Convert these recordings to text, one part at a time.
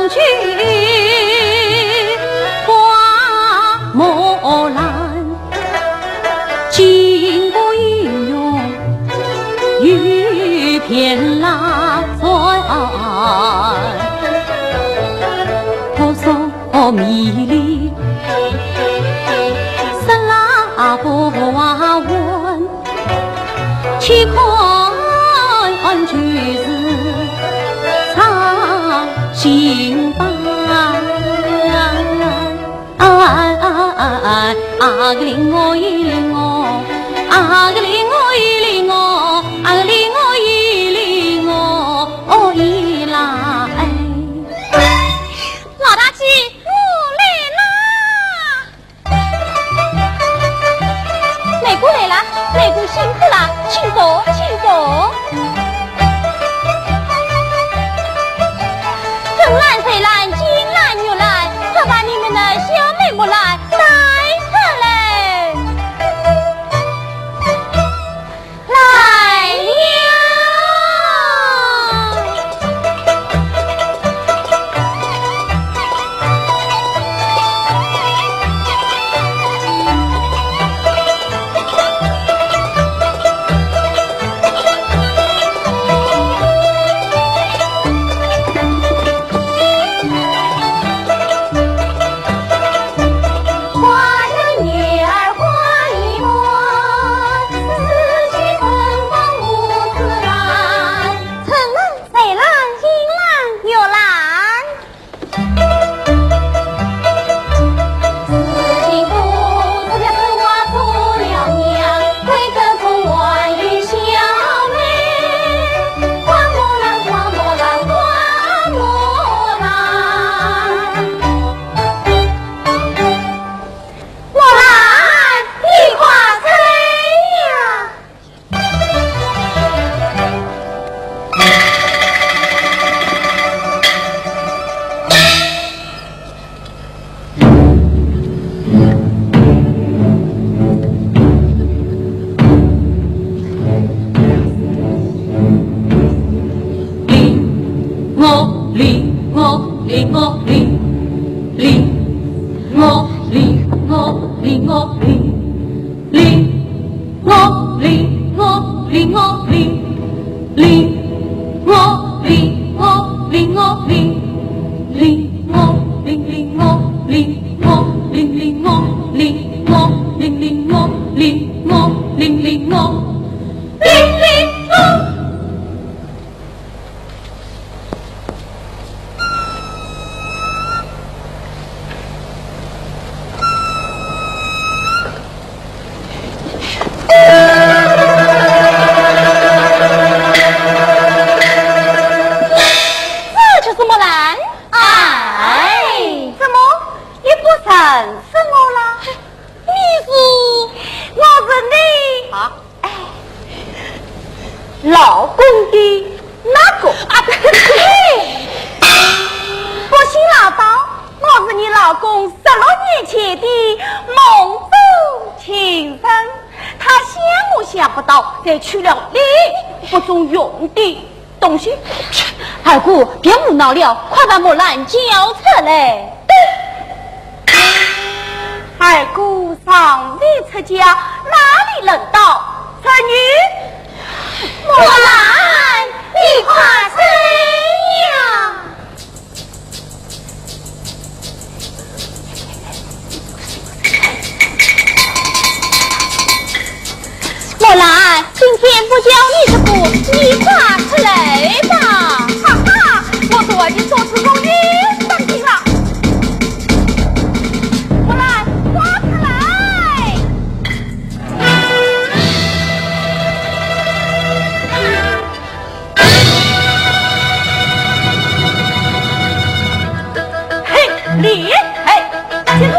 去花木兰，金波玉用玉片拉钻，婆娑迷离色拉不完，岂看曲子唱心伴，个令我一令我，个令我一令我，个令我一令我一来。老大姐，我来啦！妹姑来了，妹姑辛苦了，请坐，请坐。正蓝水蓝，金蓝又蓝，可把你们的小妹妹来带上来，来了。老公的哪个？不信老道，我是你老公16年前的梦中情人，他想我想不到，才取了你不中用的东西。二姑别胡闹了，快把木兰交出来。二姑尚未出家，哪里轮到这女？木兰，你快生呀！木兰，今天不教你这步，你快出来吧！哈哈，我昨日做此公也当听了。木兰，快出来！嘿，你，嘿，进入。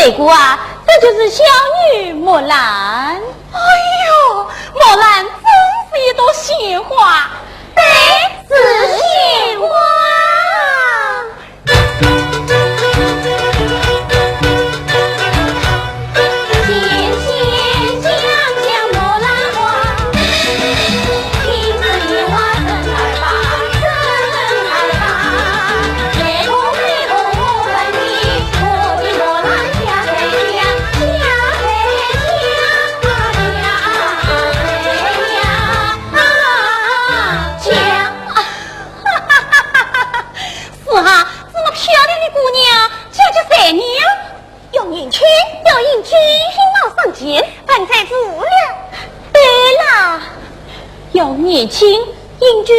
结果啊，这就是小女木兰。哎呦，木兰真是一朵鲜花，对，是鲜花。年轻英俊，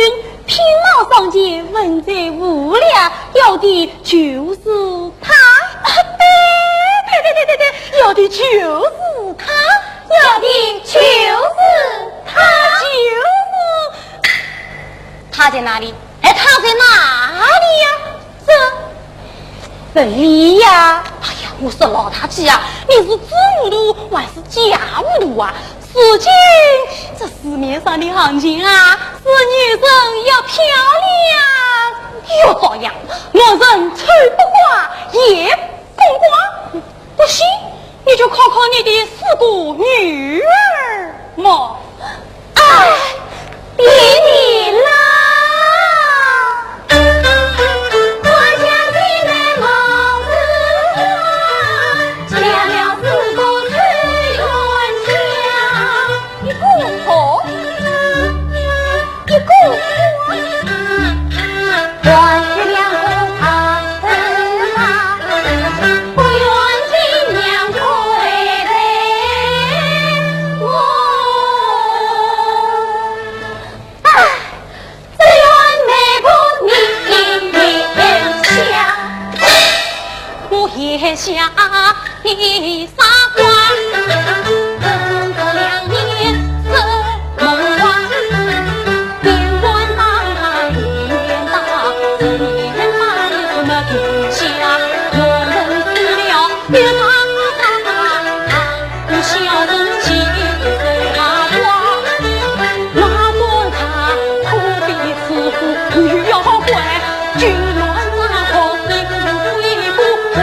品貌上前，文采无量，要的就是他。对，要的就是他，要的就是他，就是他在哪里？哎，他在哪里呀？这里呀！哎呀，我说老大姐啊，你是知糊涂还是假糊涂啊？如今这市面上的行情啊，是女人要漂亮又好样，我人吹不挂也风光。不信你就考考你的四个女儿嘛。哎，别你啦！想你傻瓜，等个2年是梦话，边关大年大，年马你怎么停下？有人死了，别他小人气傻瓜，那种他苦逼吃苦女要坏，军乱大好谁不一不会。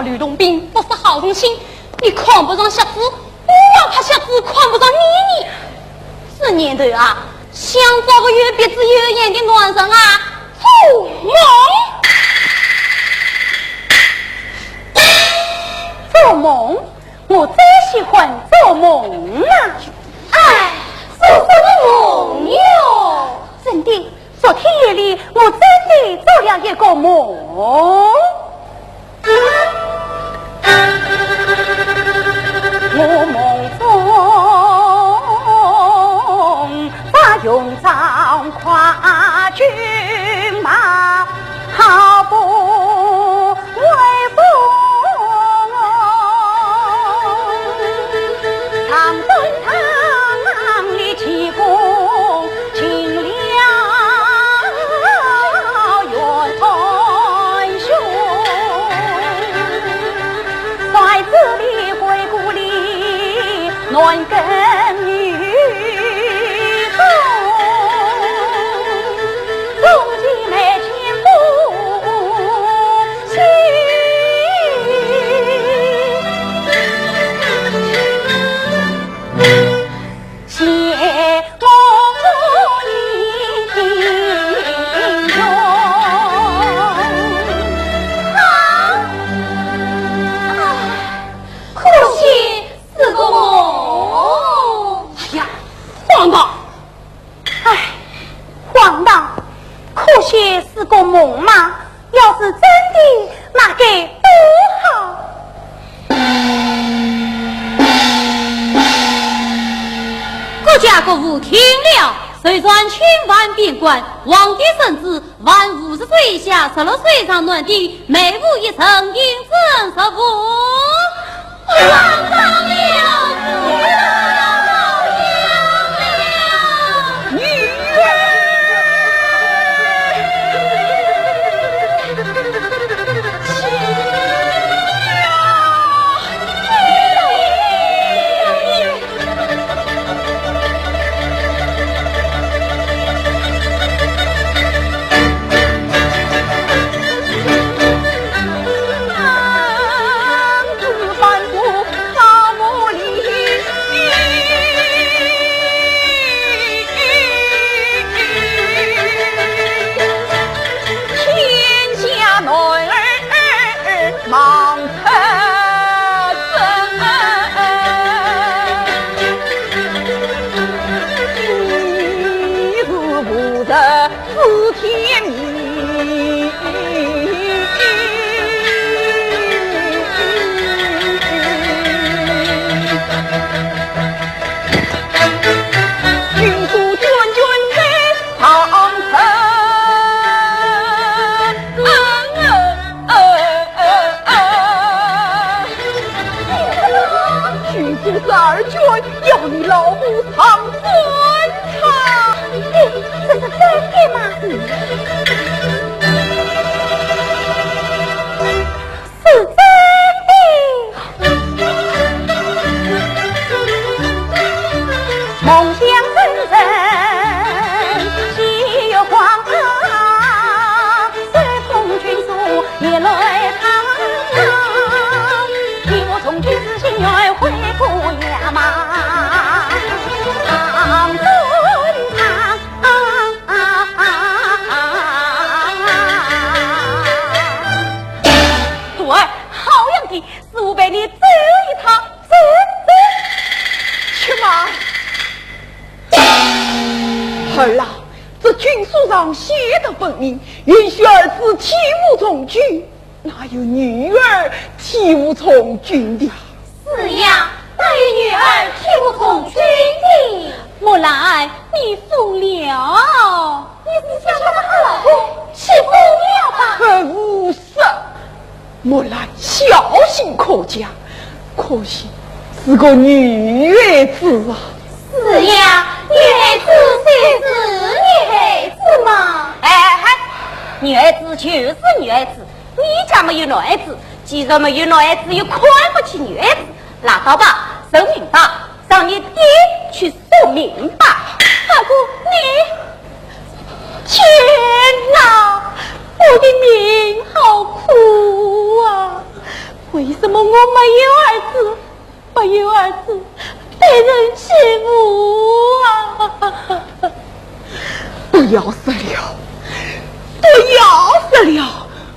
吕洞宾不是好东西，你看不上瞎子，我要怕瞎子看不上你。这年头啊，想找个有鼻子有眼的男人啊，做梦！做梦，我最喜欢做梦了。哎，做什么梦哟？真的，昨天夜里我真的做了一个梦。我梦中把勇壮跨骏马，好不威风，长征堂里起功请了元帅兄，在这里回顾里暖耕雨中，家国务听了，随传千万边关，皇帝圣旨，凡50岁以下、16岁以上男的，每户一层银子10副。王大娘，要你老母偿尊他，这是真的吗？是真的。梦想成真，喜悦光芒，随风军速也来长。替我从军之心愿恢复野马。似乎被你走一趟，走，去嘛！儿啊，这军书上写的分明，允许儿子替父从军，哪有女儿替父从军的？是呀，哪有女儿替父从军的？莫来，你疯了！你是想把他老公气疯了吧？无事。莫来孝心可嘉，可惜是个女孩子啊。是呀，女孩子谁是女孩子嘛？女孩子就是女孩子，你家没有男孩子，既然没有男孩子，又看不起女孩子，拉倒吧，说明白，让你爹去说明白。大姑，天哪！我的命好苦啊！为什么我没有儿子？没有儿子，被人欺负啊！不要死了，不要死了！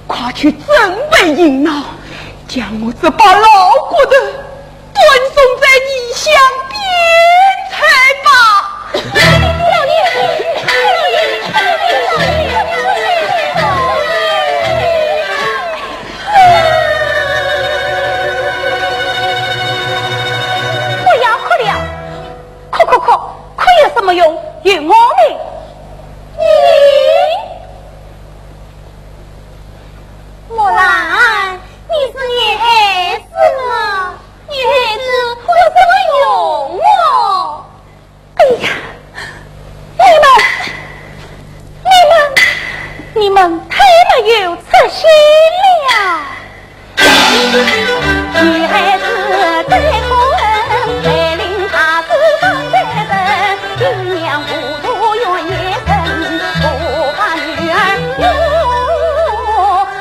快去准备银囊，将我这把老骨头端送在异乡边陲吧！哭有什么用？有我呢！莫兰，你是女孩子吗？女孩子有什么用哦？哎呀，你们太没有出息了！女孩子再婚，带领她子放在身，一娘糊涂愿也生，不怕女儿有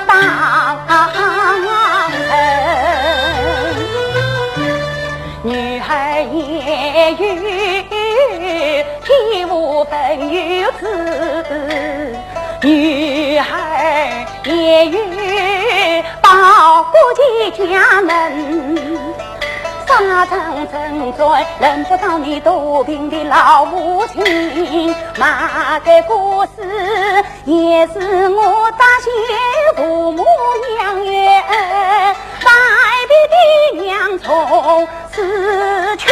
当成。女孩也与体无分有此，女孩也与保护起家门。沙场征战，轮不到你多病的老母亲。马个故事也是我大些父母养育，百倍的娘从死去。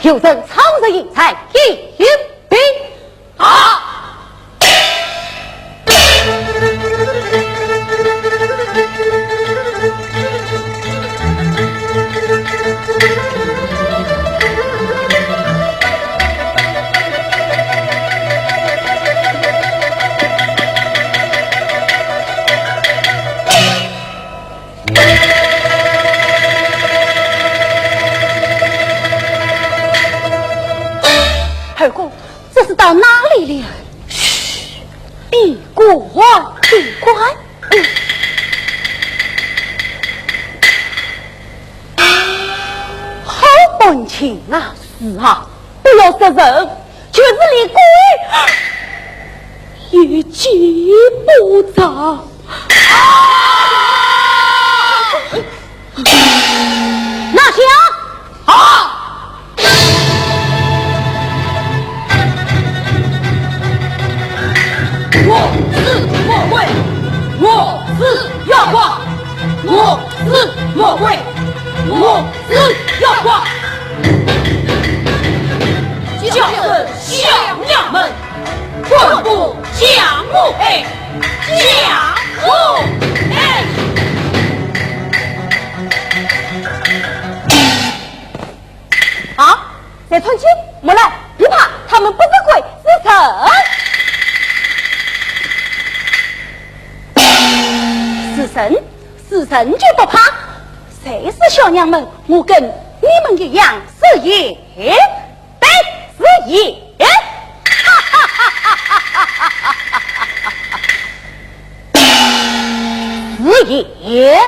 就等苍人引才一兵啊！二公，这是到哪里了？嘘，闭关，闭关。好本情啊！是啊，不要杀人，却是李鬼，一计不着。拿枪！啊！我是莫贵，我是妖怪，我是莫贵，我是妖怪。叫声小娘们，滚步降木黑，降木黑。啊！在村亲，莫来，别怕，他们不是鬼，是神。是神就不怕。谁是小娘们？我跟你们一样是爷，对，是爷。是爷，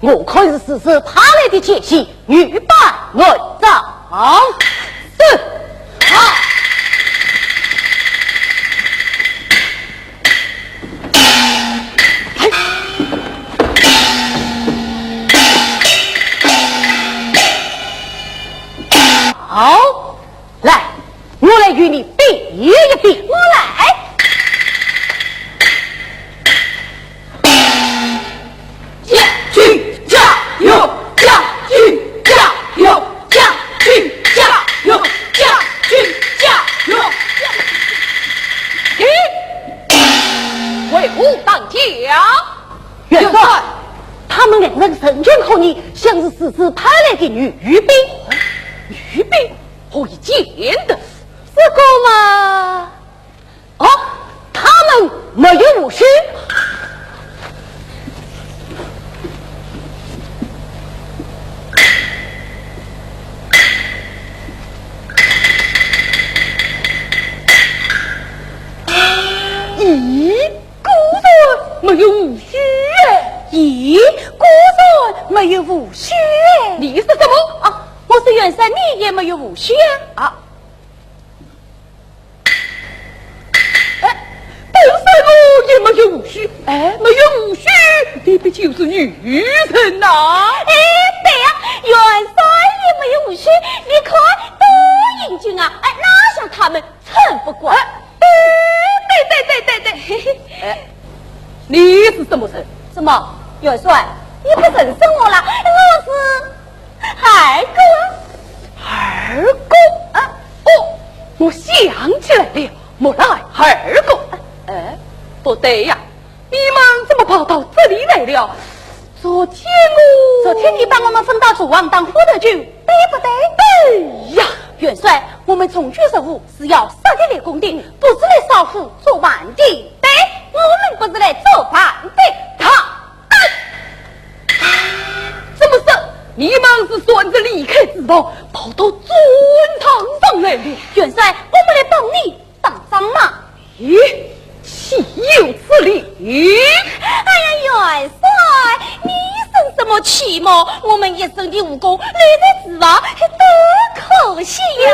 我可是实施他来的奸细，女扮文章。是。好。好，来，我来与你比一比。我来。加去加油，加去加油，加去加油，加去加油。为吾当家。元帅，他们两人神拳后你，像是此次派来的女兵。女兵何以见得？这个嘛，哦，他们没有武须。咦，孤人没有武须哎！咦，孤人没有武须哎！你是什么啊？我是元帅，你也没有武须啊！哎，本帅我也没有武须，哎，没有武须，你不就是女人呐？哎，对呀，元帅也没有武须，你看多英俊啊！哎，哪像他们称不过。对，哎，你是什么人？什么？元帅，你不认识我了？我是二公。二公啊！哦，我想起来了，莫来二公。哎，不对呀，你们怎么跑到这里来了？昨天你把我们分到楚王当副头去，对不对？对呀，元帅，我们从军守护是要杀敌来攻敌，不是来杀父做反敌。对，我们不是来做反敌。怎么是？你们是算着离开之后跑到尊堂上来的？元帅，我们来帮你当张嘛。咦，岂有此理！哎呀，元帅，你生什么气嘛？我们一身的武功累在指望，多可惜呀！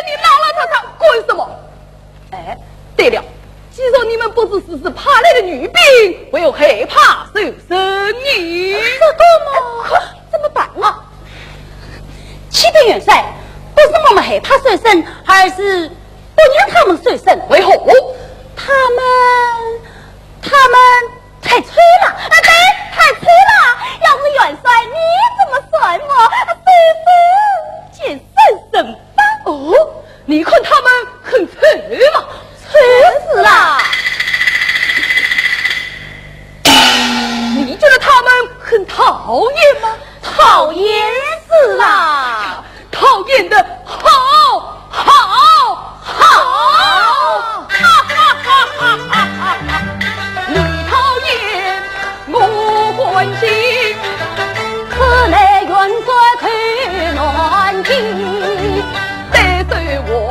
你拉拉他干什么？哎，对了，既然你们不是实施派来的女兵，我又害怕受生你，这个嘛，怎么办啊？启禀元帅，不是我们害怕受生，而是不让他们受生。为何？他们太催了，对，太催了。要是元帅你怎么算我，受生见生生吧。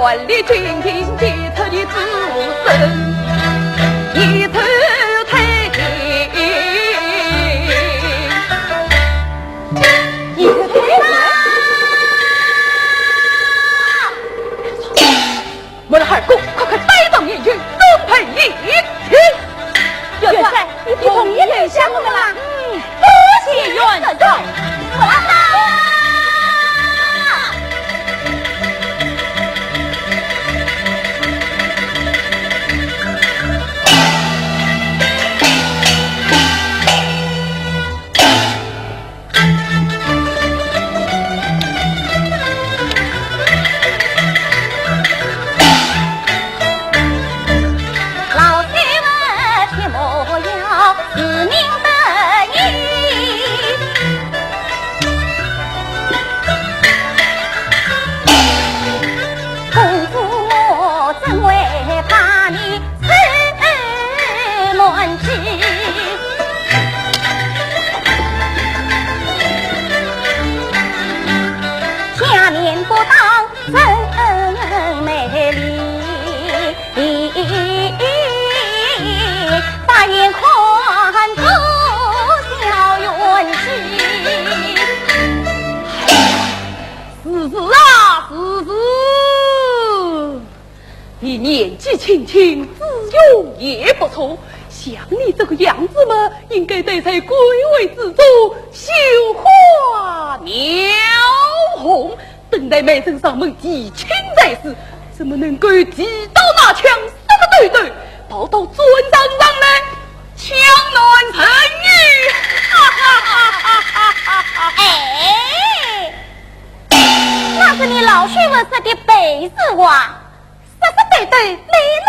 权力君听杰出的子孙，一头推一头推我的二姑，快快带上一军，都配一听。元帅，你同意领下我们啦？多谢元帅。你年纪轻轻，自幼也不错，像你这个样子嘛，应该待在归位之中，绣花描红，等待美人上门提亲在时，怎么能够击刀拿枪，杀个对对，跑到尊上上来，强男成女，哈哈哈哈哈哈哈！哎，那是你老学问说的白事话。对对，美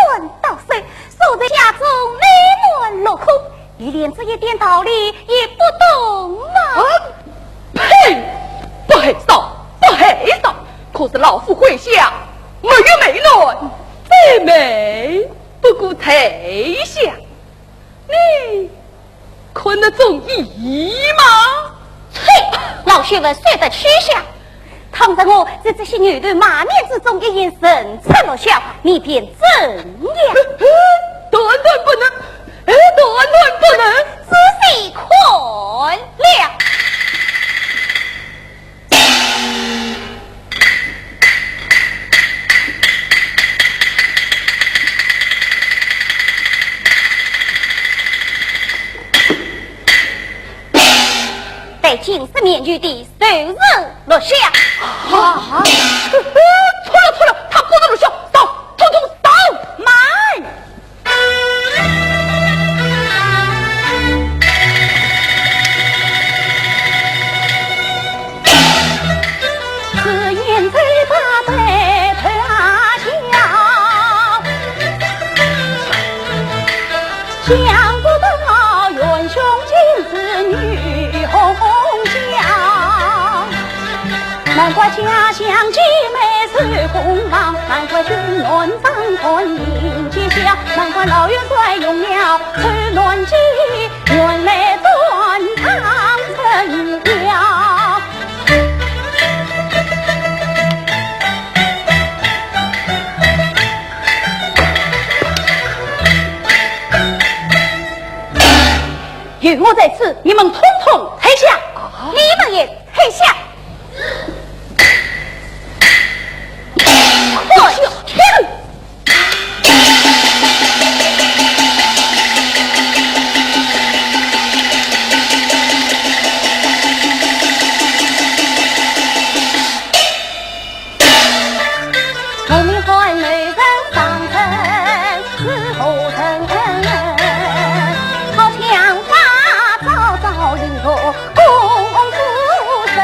论到谁，守在家中美论落空，你连这一点道理也不懂吗？呸！不黑少，不黑少！可是老夫麾下没有美论，再美不过才下，你看得中意吗？呸！老学问说得取笑。倘在我在这些女人马面之中一言神策落笑，你便怎样？断断不能，断断不能，仔细看了。在金丝面具的首日落下。啊！错了，他不能落下，走，统统走，慢！此言最大白头笑，想不到元兄竟是女红娘，难怪家乡姐妹是红郎，难怪军乱张团迎吉祥，难怪老元帅用了催乱计，原来断肠成了。有我在此，你们统统退下！你们也退下！快去！后面换女人上层，伺候成好强法早早引入公主身。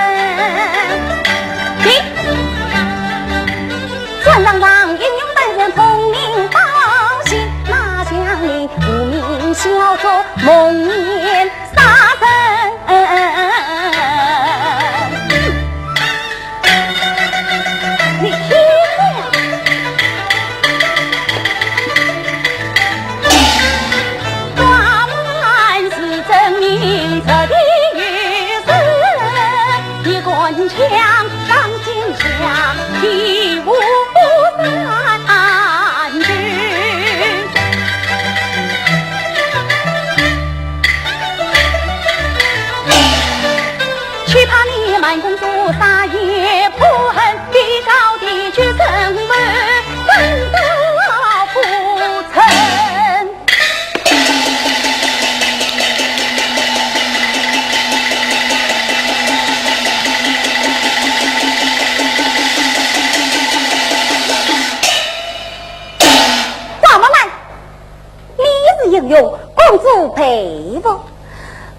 对不？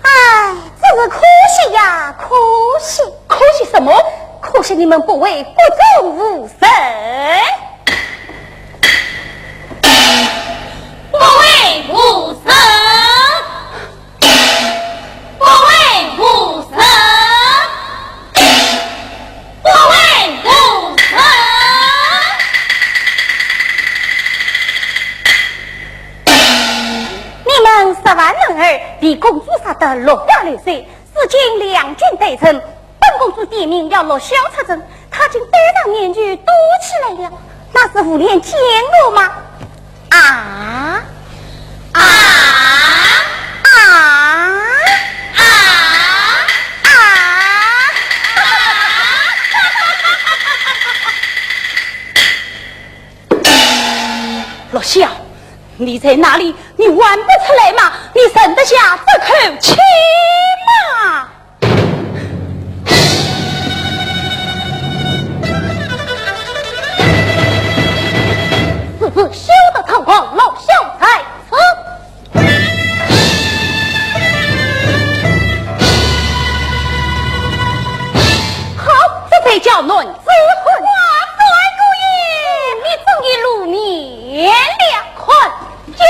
哎，真是可惜呀，可惜！可惜什么？可惜你们不为国中无神，不为无神，不为无神，不为无神。你们10万人儿被公主杀得落花流水，如今两军对阵，本公主点名要落小出征，她竟戴上面具躲起来了，那是无脸见我吗？啊啊啊罗笑，你在哪里？你玩不出来吗？你忍得下这口气吗？此次休得猖狂，老小才好，这才叫论资混。哇，帅姑爷，你终于露面了，快进！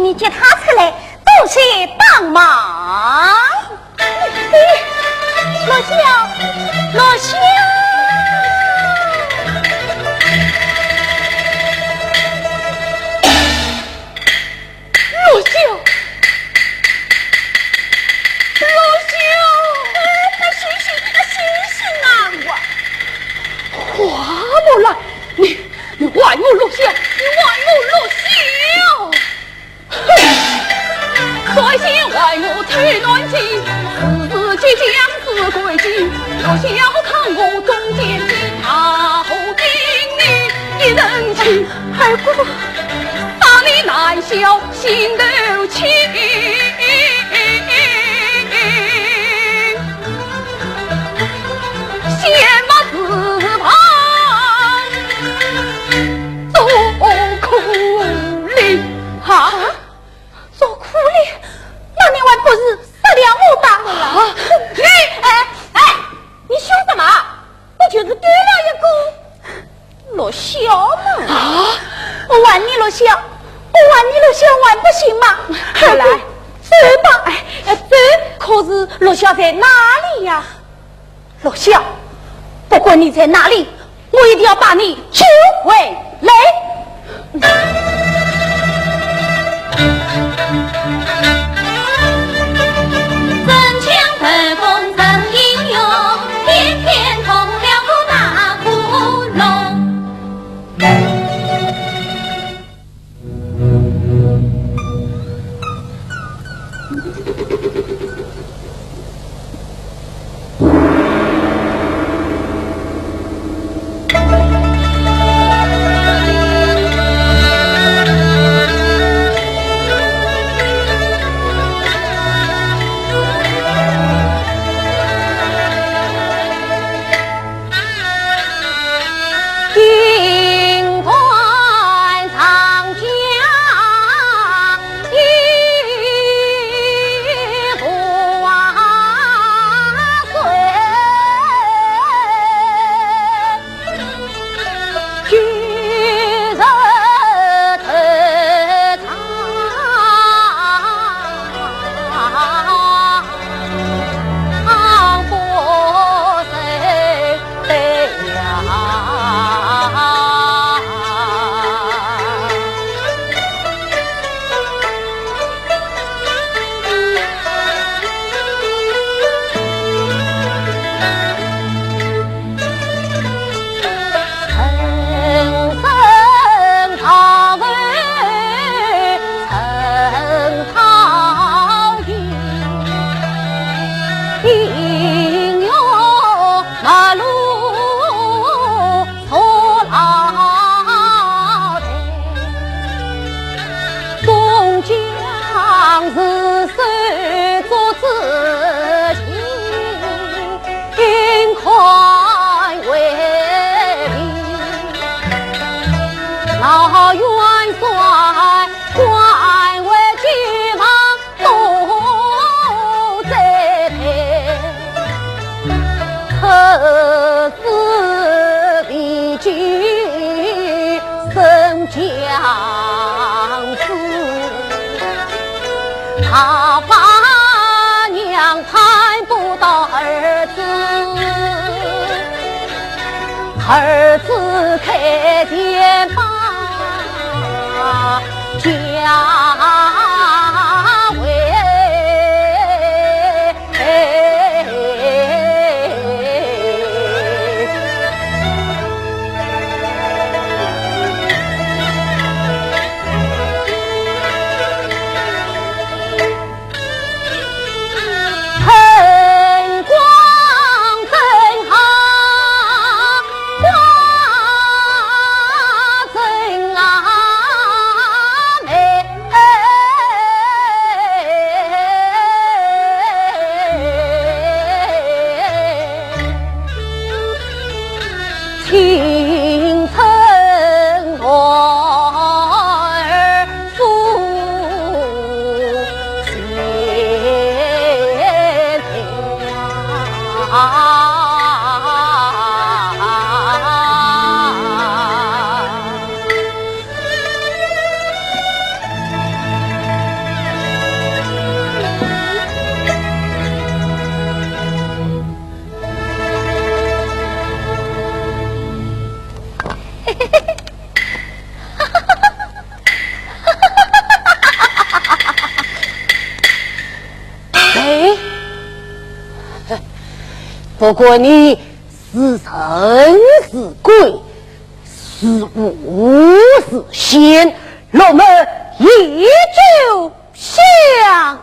你接他出来，多谢帮忙。罗笑，罗笑，罗笑，罗笑，醒醒啊！花木兰，你外母罗笑，你外母罗笑。可惜外母太乱情，自己将子归尽，若笑看我中间心，他后定你一人情，二姑打你难消心头情，先把自旁做苦力哈。做苦力，那你还不是杀了我当了？你你凶什么？我就是给了一个罗笑嘛。啊！我玩你罗笑，玩不行吗？好来，走吧。走。可是罗笑在哪里呀？罗笑，不管你在哪里，我一定要把你救回来。特工真英勇，偏偏捅了个大窟窿。他把娘看不到儿子，儿子看见把家为青城儿诉千条。哎，不过你是人是鬼，是巫是仙，我们也就相了。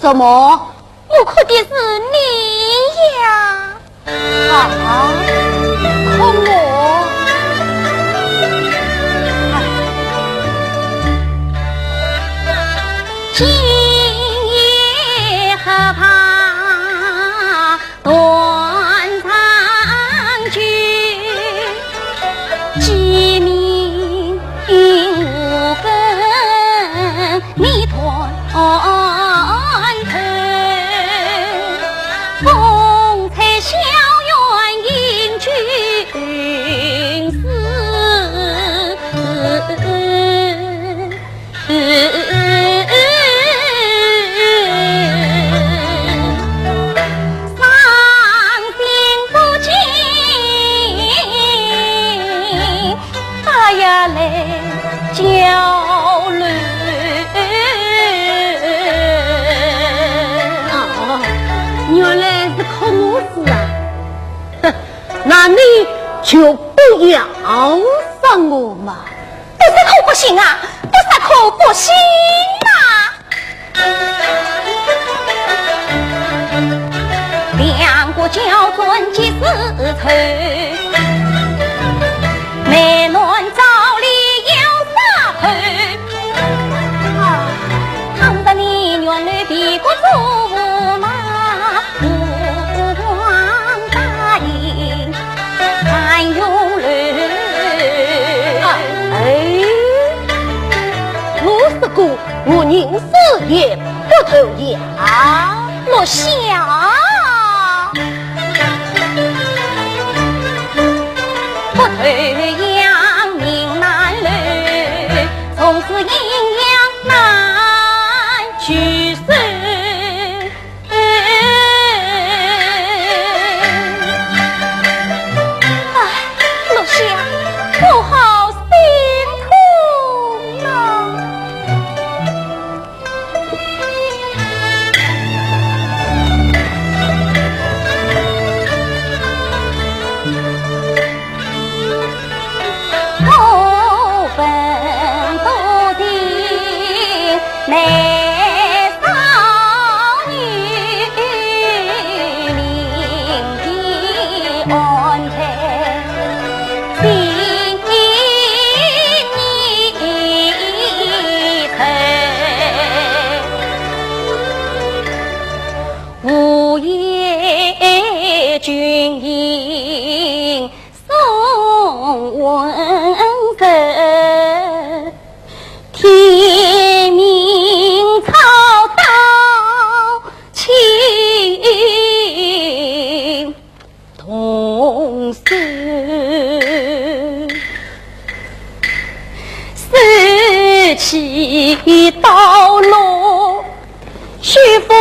什么？我哭的是你呀！啊，可我，今夜何怕断肠句，鸡鸣无根，你断头。风采小园迎君思，伤心不尽，哎呀泪交流。原来是靠我死啊！哼，那你就不要伤我嘛！不是可不行啊，不是可不行啊！两国交尊几时愁，美乱照里有杀头。啊，倘若你原来比国主嘛，用人我是个我宁死也不投降。落下不投降命难留，从此阴阳难聚首。我好心痛啊！我本不定美少女，命的安泰。午夜军营送温柔，天明草道情同守，拾起刀落须负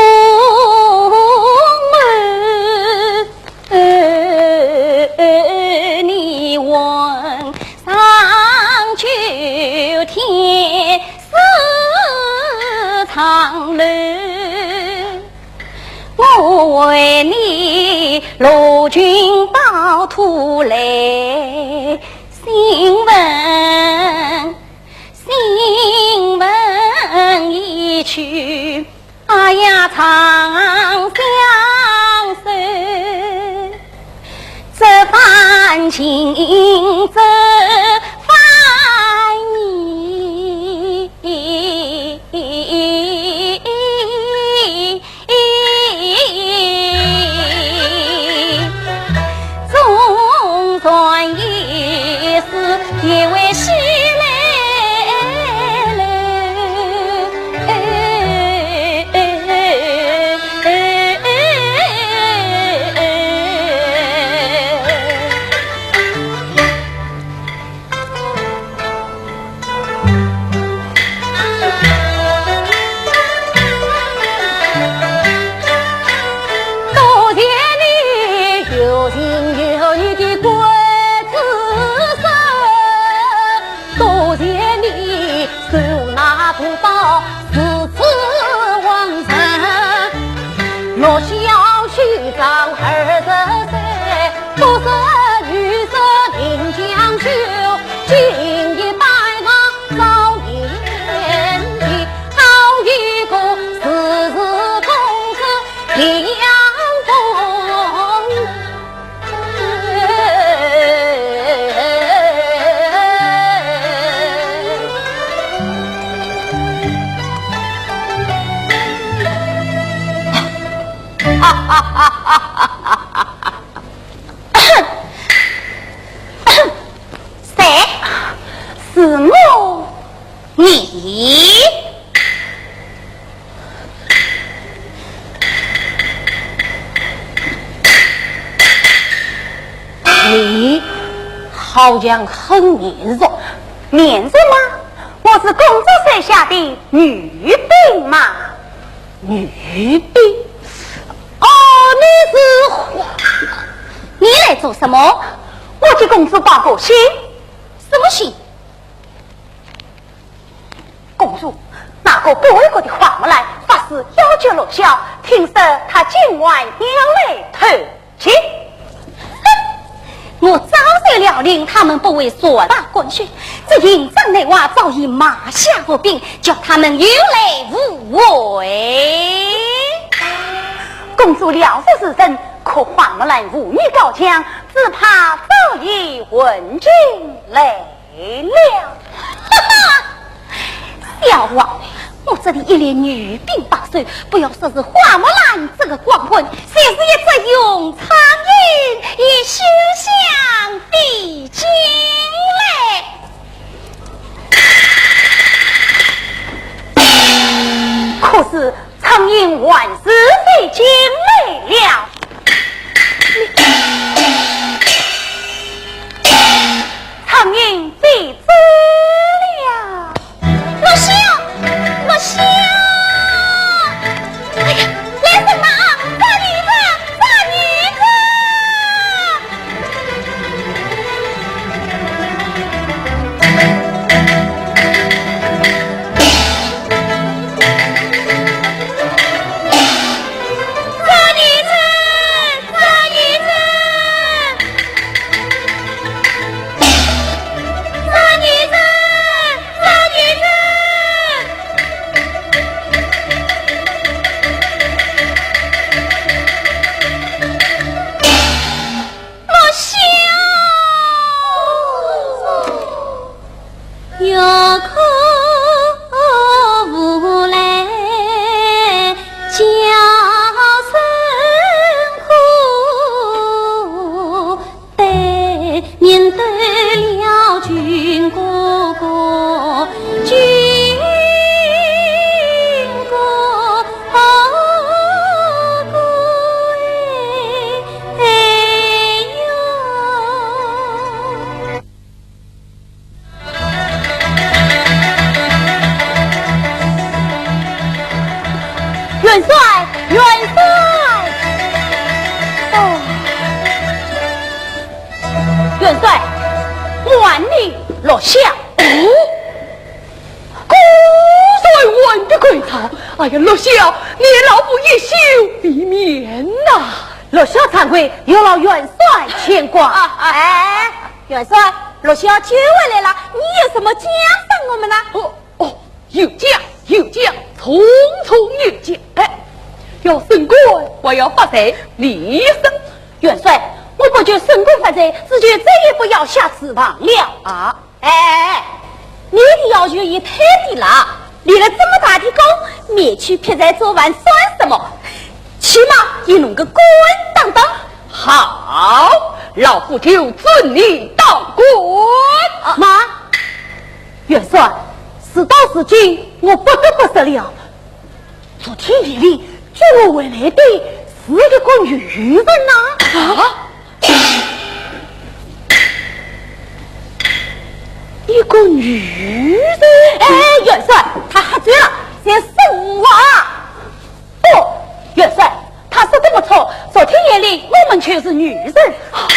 你问上九天似长楼，我为你罗军到土来新闻一曲，哎呀长相守，这番情这番意，总算也是是我，你好像很面熟，面熟吗？我是公主生下的女兵嘛。女兵。哦，你来做什么？我替公主报过信。什么信？公主，那个不为国的花木兰发誓要救罗小，听说他今晚要来投亲。我早就料定他们不为所大滚血，这营帐内外早已马下伏兵，叫他们有来无为。公主了解是真，可花木兰武艺高强，只怕早已闻惊来了。哈哈，小王，我这里一连女兵把守，不要说是花木兰这个光棍，谁是一只用苍蝇以休想的精嘞？可是苍蝇万事费尽累了，苍蝇被知了。罗香，罗香！哎呀，来人呐！抓女子，抓女子！元帅，元帅！哦，元帅，万里落下。哦，公帅万的贵草！哎呀，落小，你老夫一休避免呐！落小惭愧，有劳元帅牵挂。哎，元帅，落小接回来了，你有什么奖赏我们呢？哦，有奖有奖，匆匆有奖。哎，要升官，我要发财，立身。元帅，我不就升官发财，只求再也不要下指望了啊！哎，你的要求也太低了，立了这么大的功，免去撇在昨晚算什么？起码也弄个官当当。好，老夫就准你当官。妈，元帅，事到如今，我不得不说了。昨天夜里叫我回来的是一个女人呐！啊！一个女人？哎，元帅，她喝醉了，在说话。哦，元帅，她说的不错，昨天夜里我们却是女人。啊！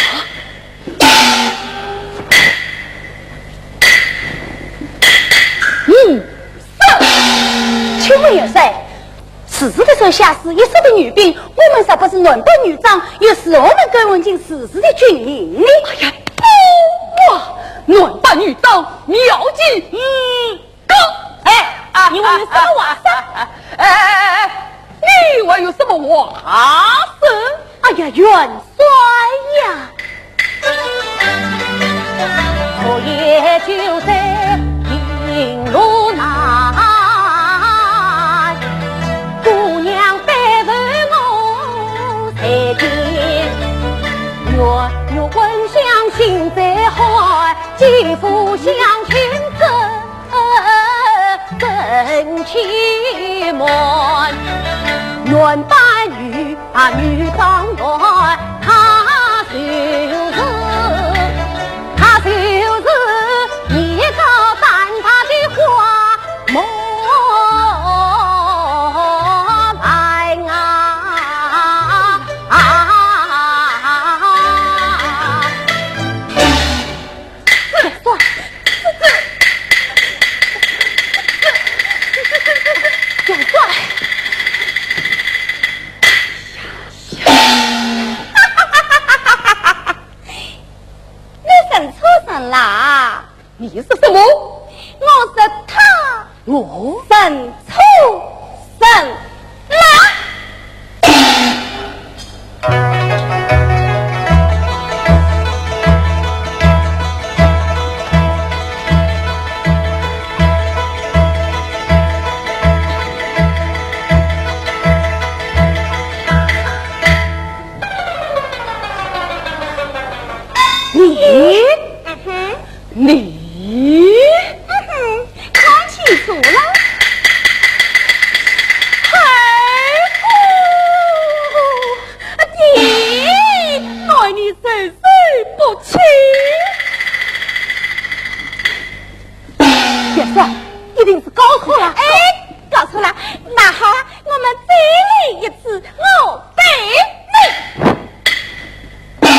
请问元帅，此时的说下士一时的女兵，我们是不是男扮女装，又是我们该问进此时的军营呢？哎呀，哇，男扮女装，妙计高！哎，你问有什么话说？哎，你问有什么话说？哎呀，元帅呀，昨夜就在营路内，姑娘背着我才见，月月温香心在海，肌肤相亲。人欺瞒，原扮女女当乱，他就是一个蛋他的花莫来啦！你是什么？我是他，我神畜生啦！你看清楚了，爹，爱你生死不弃。别说，一定是搞错了。搞错了，那好，我们再来一次，我对你，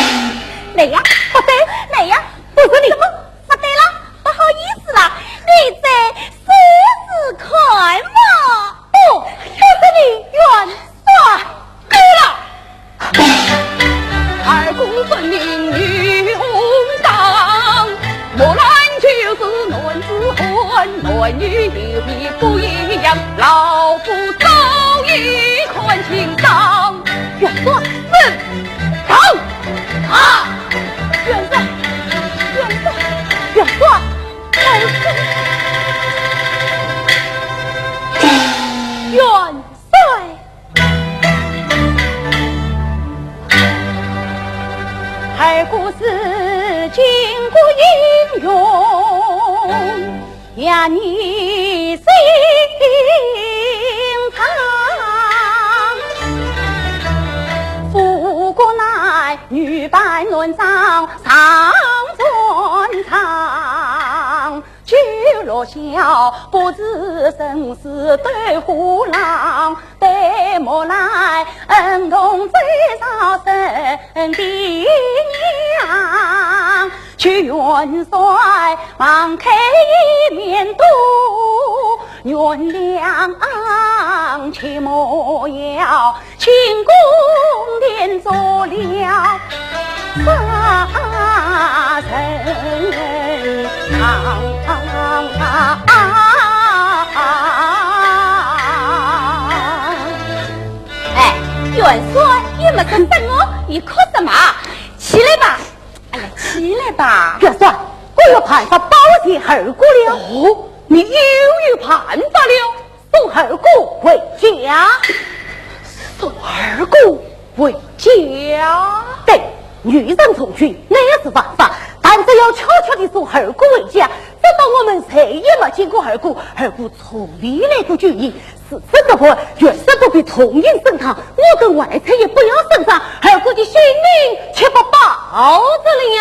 来呀，不对，来呀，不是你怎么不对了？不好意思啦，你再试试看嘛。不，就是你元帅。够了！二公孙明女红当，莫兰就是男子汉，男女有别不一样，老夫早已看清当。元帅，走！啊！元帅，元帅，元帅，元帅，二姑是巾帼英勇，呀你心肠，富国乃女扮论上上尊长，举落笑不知生死对虎狼，对莫来恩同最少生的娘，去元帅忙开一面肚，原谅切莫要清宫殿做了杀人元帅，你没跟等我，你哭什么？起来吧！哎呀，起来吧！元帅，我有办法保洁二姑了。哦，你又有办法了？送二姑回家。送二姑回家？对，女人从军那也是办法，但只要悄悄地送二姑回家，直到我们谁也没见过二姑，二姑从未来过军营。是真的话，元帅不必同饮升堂，我跟外甥也不要升上，二姑的性命却不保着了。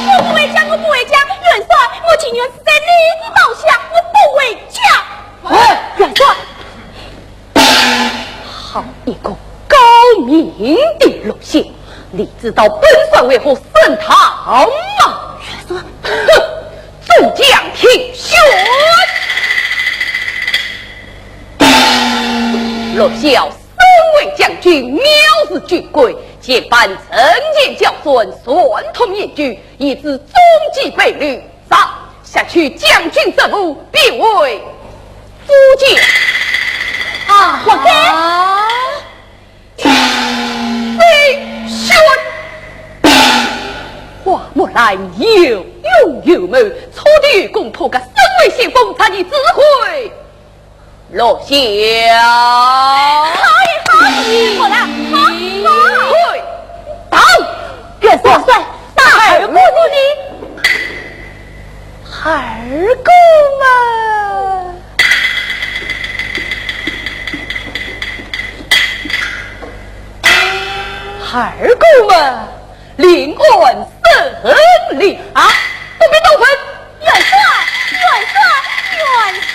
我不回家，我不回家，元帅，我情愿死在你的刀下，我不回家。元帅，好一个高明的路线，你知道本帅为何升堂吗？元帅，众将听选，落小身为将军，藐视军规，借办曾见教孙，算通一举，以致终极被律。上下去将军责务，并为夫将。我给飞选。花木兰有勇有谋，初地攻破个身为先锋，他的指挥落下。好了，好，到元帅大二姑你请问胜利啊！不必斗分，元帅，元帅，元帅！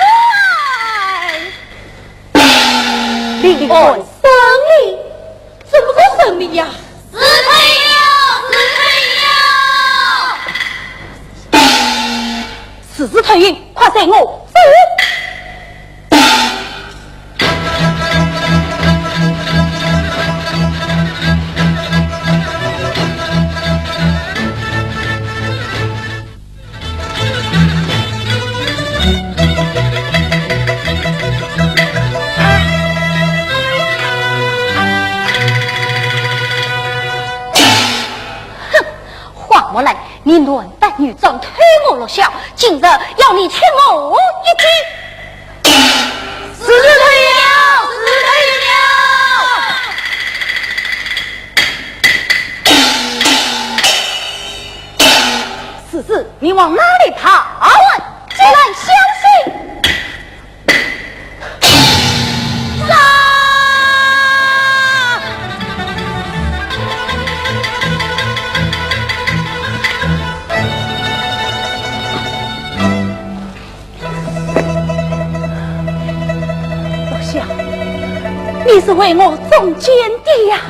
立功胜利，什么叫胜利呀？死退了，死退了！此次退役，快随我走。我来，你乱弹女仗，推我落下，今日要你欠我一击。死退了，死退了！此事你往哪里爬？既然相信。你是为我中间的呀！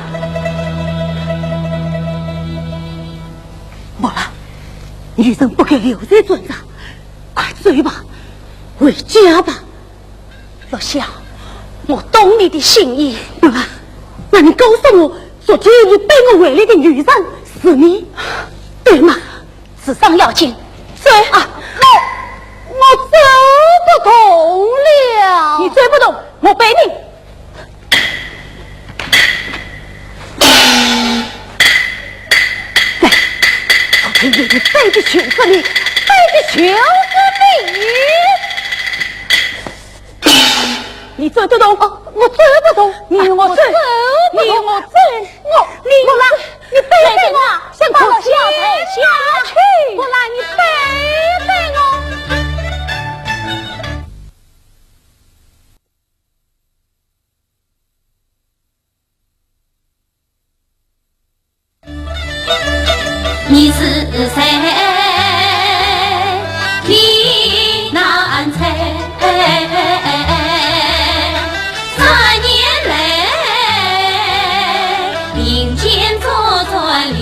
莫了，女人不该留在船上，快追吧，回家吧。若夏，我懂你的心意。莫了，那你告诉我，昨天你背我回来的女人是你，对吗？此伤要紧，追啊！我走不动了。你追不动，我背你。你背的就是你，背的就是你。你追得动？我追不动。你我追，你我追，我来，你背背我，向我下去。我来，你背背我。你是谁？你难猜。3年来，并肩作战两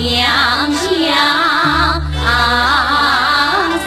相随。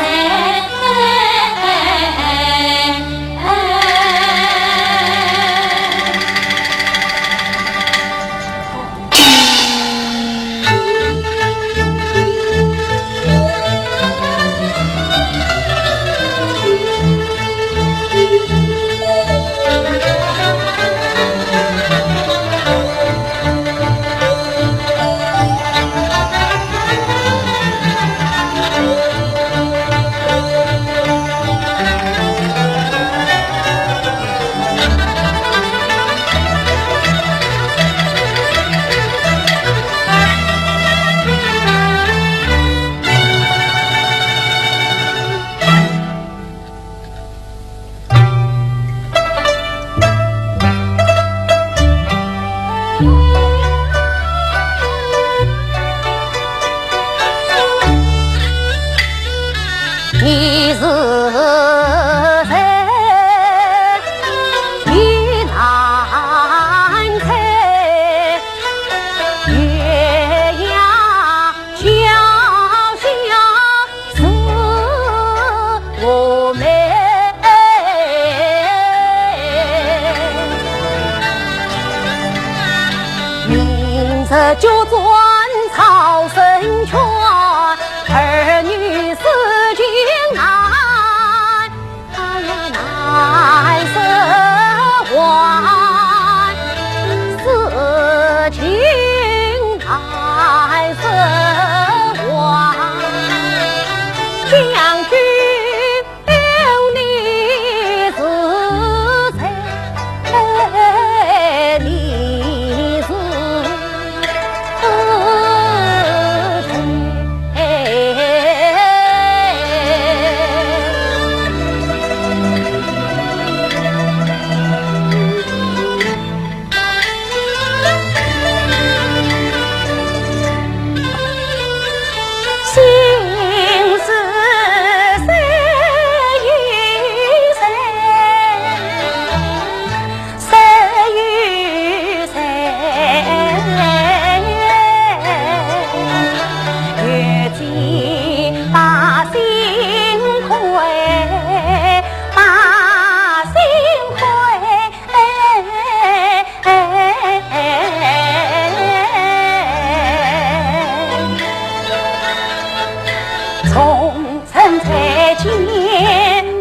身再见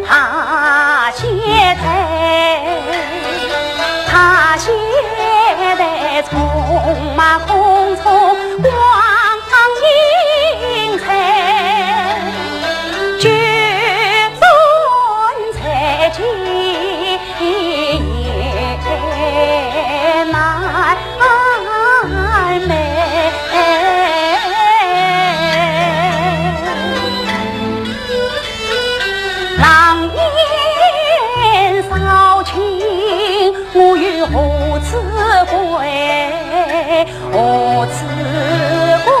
他携带，他携带匆忙匆匆光阴彩，举尊才见也难美。狼烟扫尽，我欲何此归？何此归？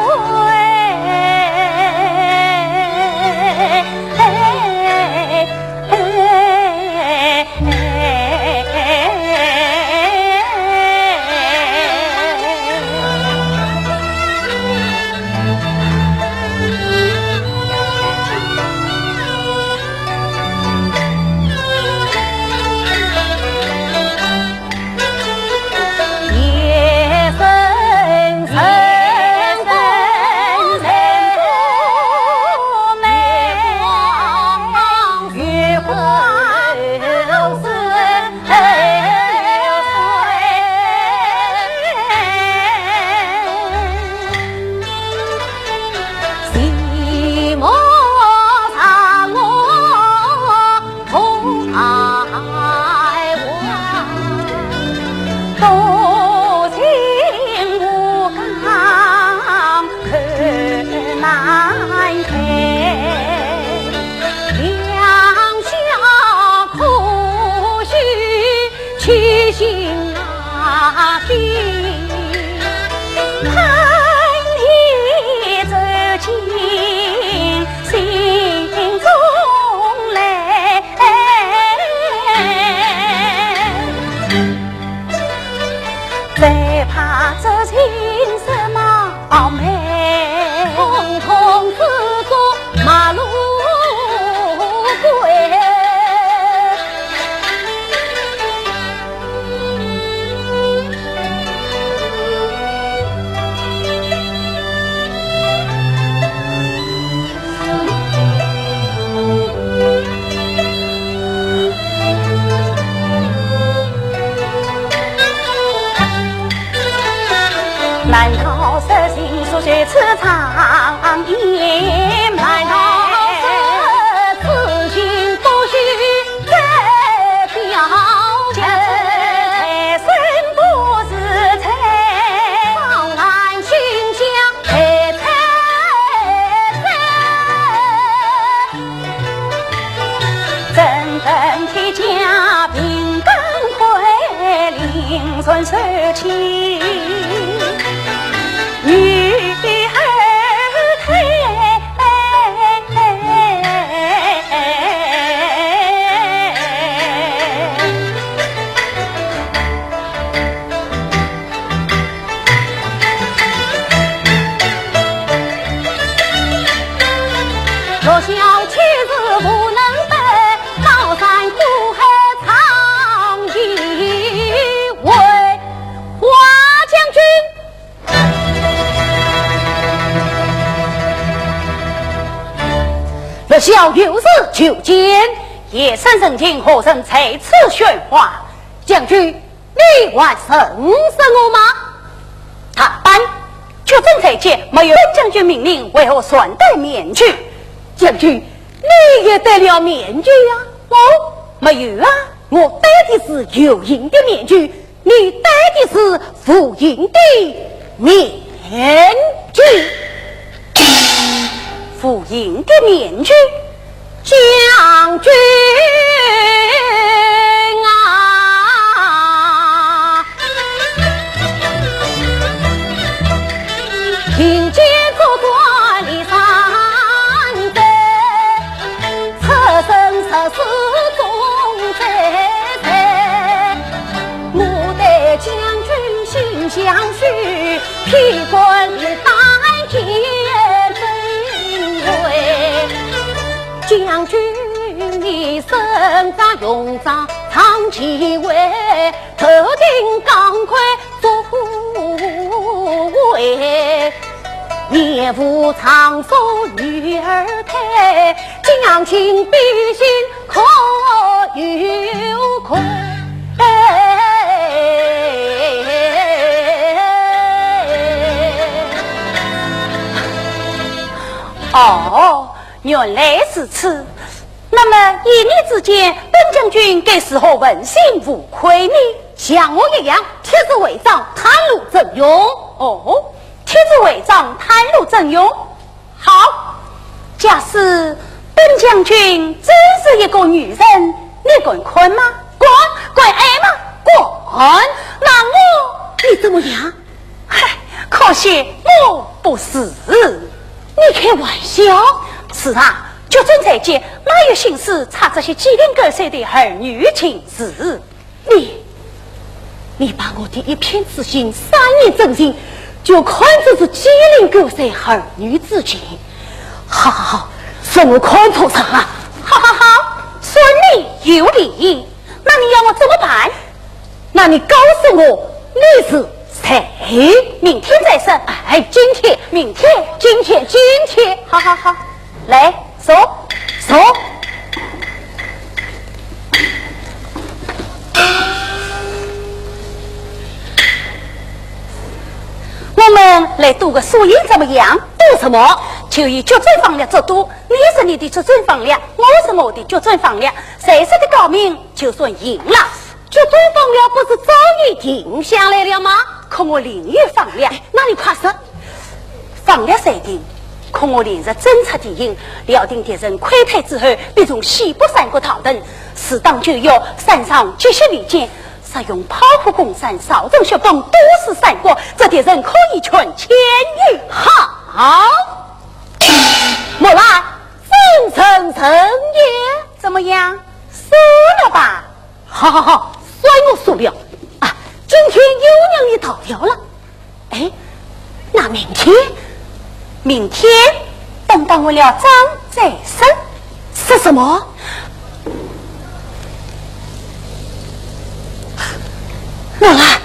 难道实心所学此长言？难道此心不虚再表情？生不是财，方然心想财真正体家平更会灵存受气。女儿若小妻子不能得，高山苦海藏一位花将军。若小有事求见，夜深人静，何曾在此喧哗？将军，你还审审我吗？他班却正在见，没有将军命令，为何顺带面具？将军，你也戴了面具啊？哦，没有啊，我戴的是有印的面具，你戴的是无印的面具。无印的面具，将军啊，听见左转里三载，侧身侧死中在，我对将军心相许，披冠戴天。将军，你身长勇长长其位，头顶钢盔做护卫，业务长寿女儿胎，将亲必心可有亏。哦，原来是此。那么一念之间，本将军该是何问心无愧呢？像我一样，铁子为丈，贪禄正用。哦，铁子为丈，贪禄正用。好，假使本将军真是一个女人，你敢困吗？管爱吗？管。那你怎么样？嗨，可惜我不是。你开玩笑？是啊，就正在接，哪有心思查这些鸡零狗碎的儿女情事？你把我的一片痴心3年真心，就看作是鸡零狗碎儿女之情。好，算我看错上了。好，顺利有理。那你要我怎么办？那你告诉我你是谁？明天再审。哎，明天。好，来说。我们来赌个输赢怎么样？赌什么？就以决准方略做赌，你是你的决准方略，我是我的决准方略，谁是的高明就算赢了。决准方略不是早已定下来了吗？可我另有方略，那你快说。方略谁定？可我连日侦察敌营，料定敌人溃退之后，必从西部山谷逃遁，适当就要山上积蓄利剑，使用炮火攻山、扫阵血崩，都市山国，这敌人可以全千余。好，莫来真诚也，怎么样？输了吧？好，算我输了啊！今天又让你逃掉了。哎，那明天等到我了账再审。是什么？莫来，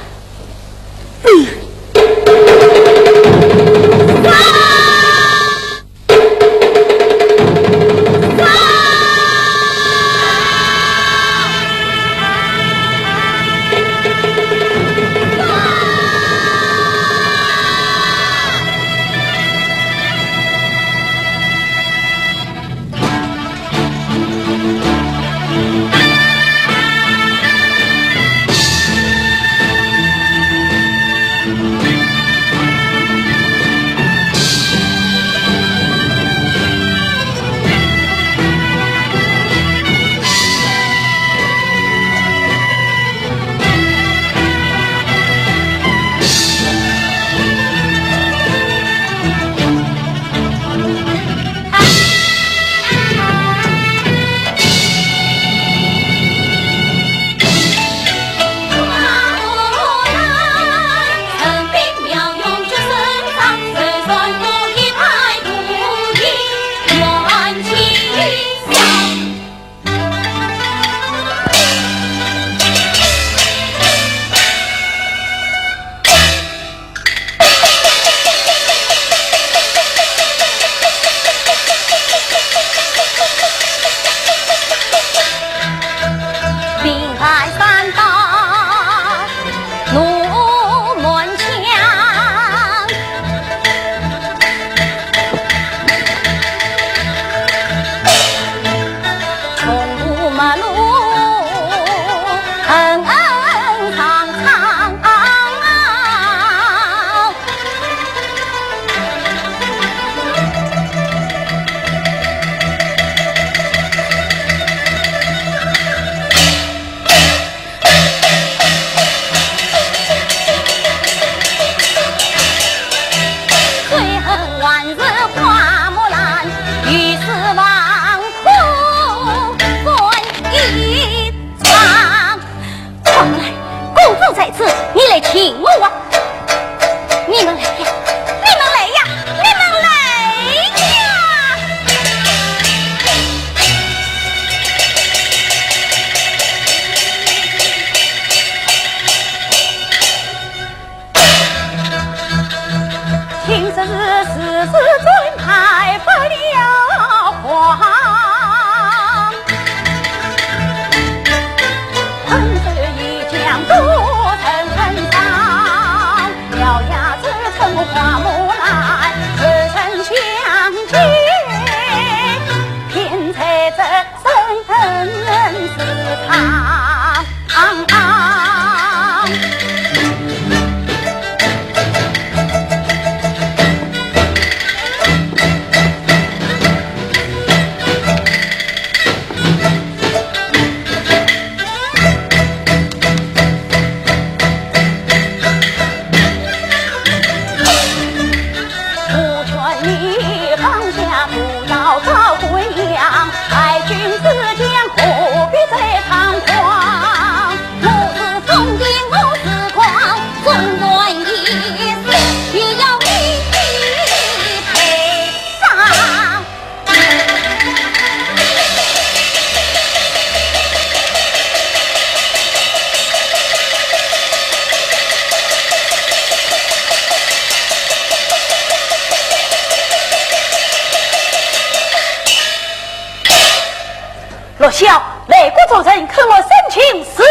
若晓内国主人，看我申请死。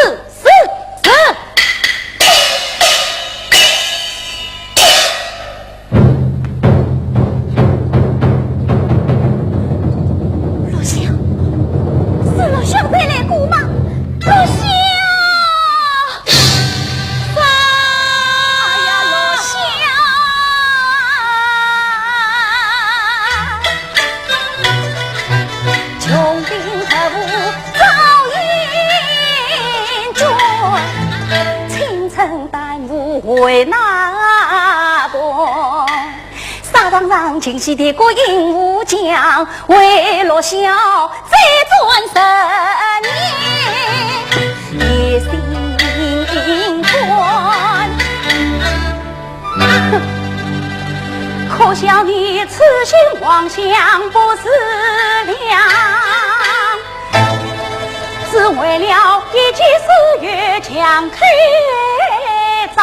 若晓，是若晓在内国吗？若晓。为哪般？沙场上清晰的国营武将，为落晓再转10年，一心关。可笑你痴心妄想不思量，只为了一己私欲将开张，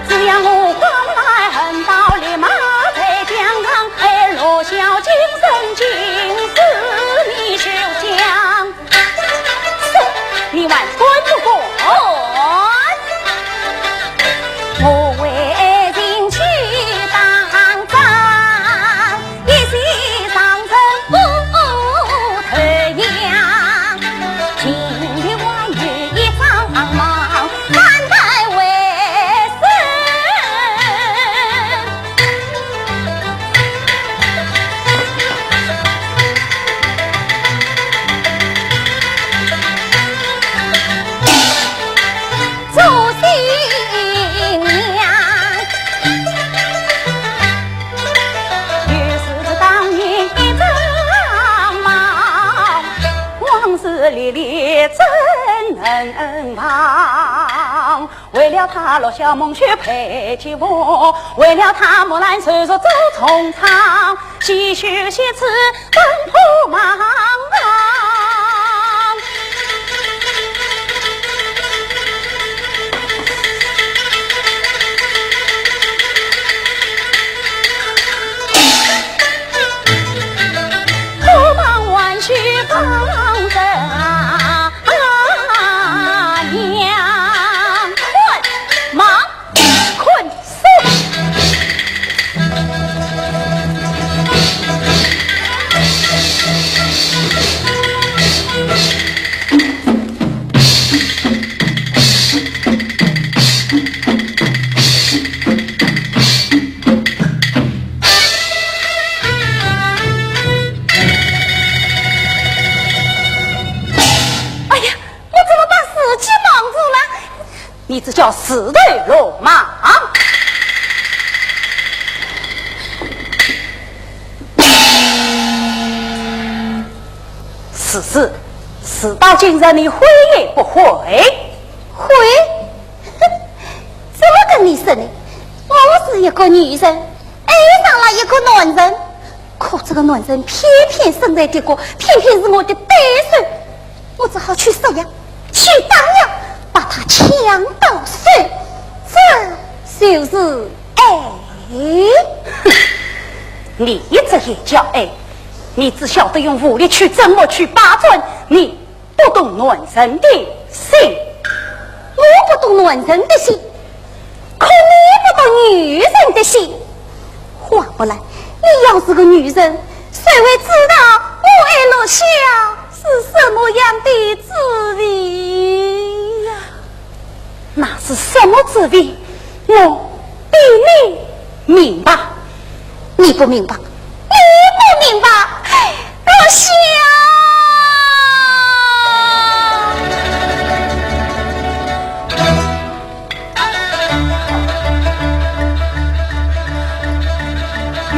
只要我光来横刀立马在疆场，而落晓今生今世你休想，你万滚不滚！我为进去当仗，一息上阵不退阳，今天晚雨一场忙，反待为主新娘，于是当年一阵忙，往事历历怎能忘？为了他落小梦去陪起我，为了他木兰手手走从长，细许细词奔波忙。头忙万绪放着娘，困忙困死。哎呀，我怎么把死气蒙住了？你这叫死对落马。此事事到今日，你悔也不悔？悔？怎么跟你说呢？我是一个女人，爱上了一个男人，可这个男人偏偏生在这个，偏偏是我的对手，我只好去收养，去当养，把他抢到手，这就是爱。你这也叫爱？你只晓得用武力去争我去霸尊，你不懂男人的心。我不懂男人的心，可你不懂女人的心。话不来，你要是个女人，谁会知道我爱落下是什么样的滋味呀？那是什么滋味？我比你明白，你不明白，你不明白，落下。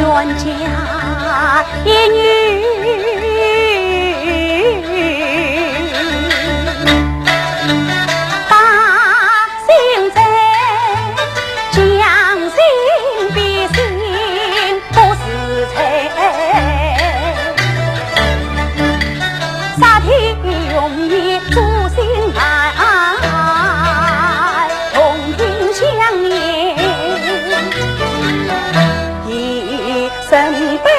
冤家一女把心在，将心比心不是猜，杀天容易诛心难，同听相念一生悲。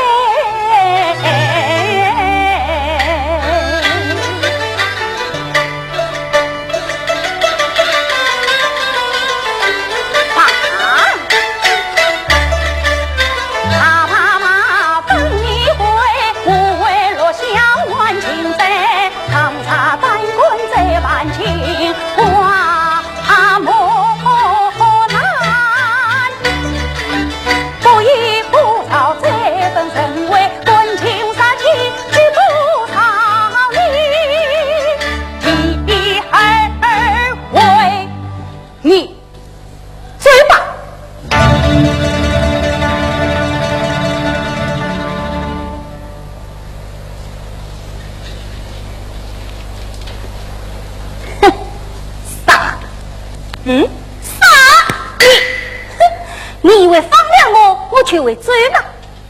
你以为放了我却会追吗？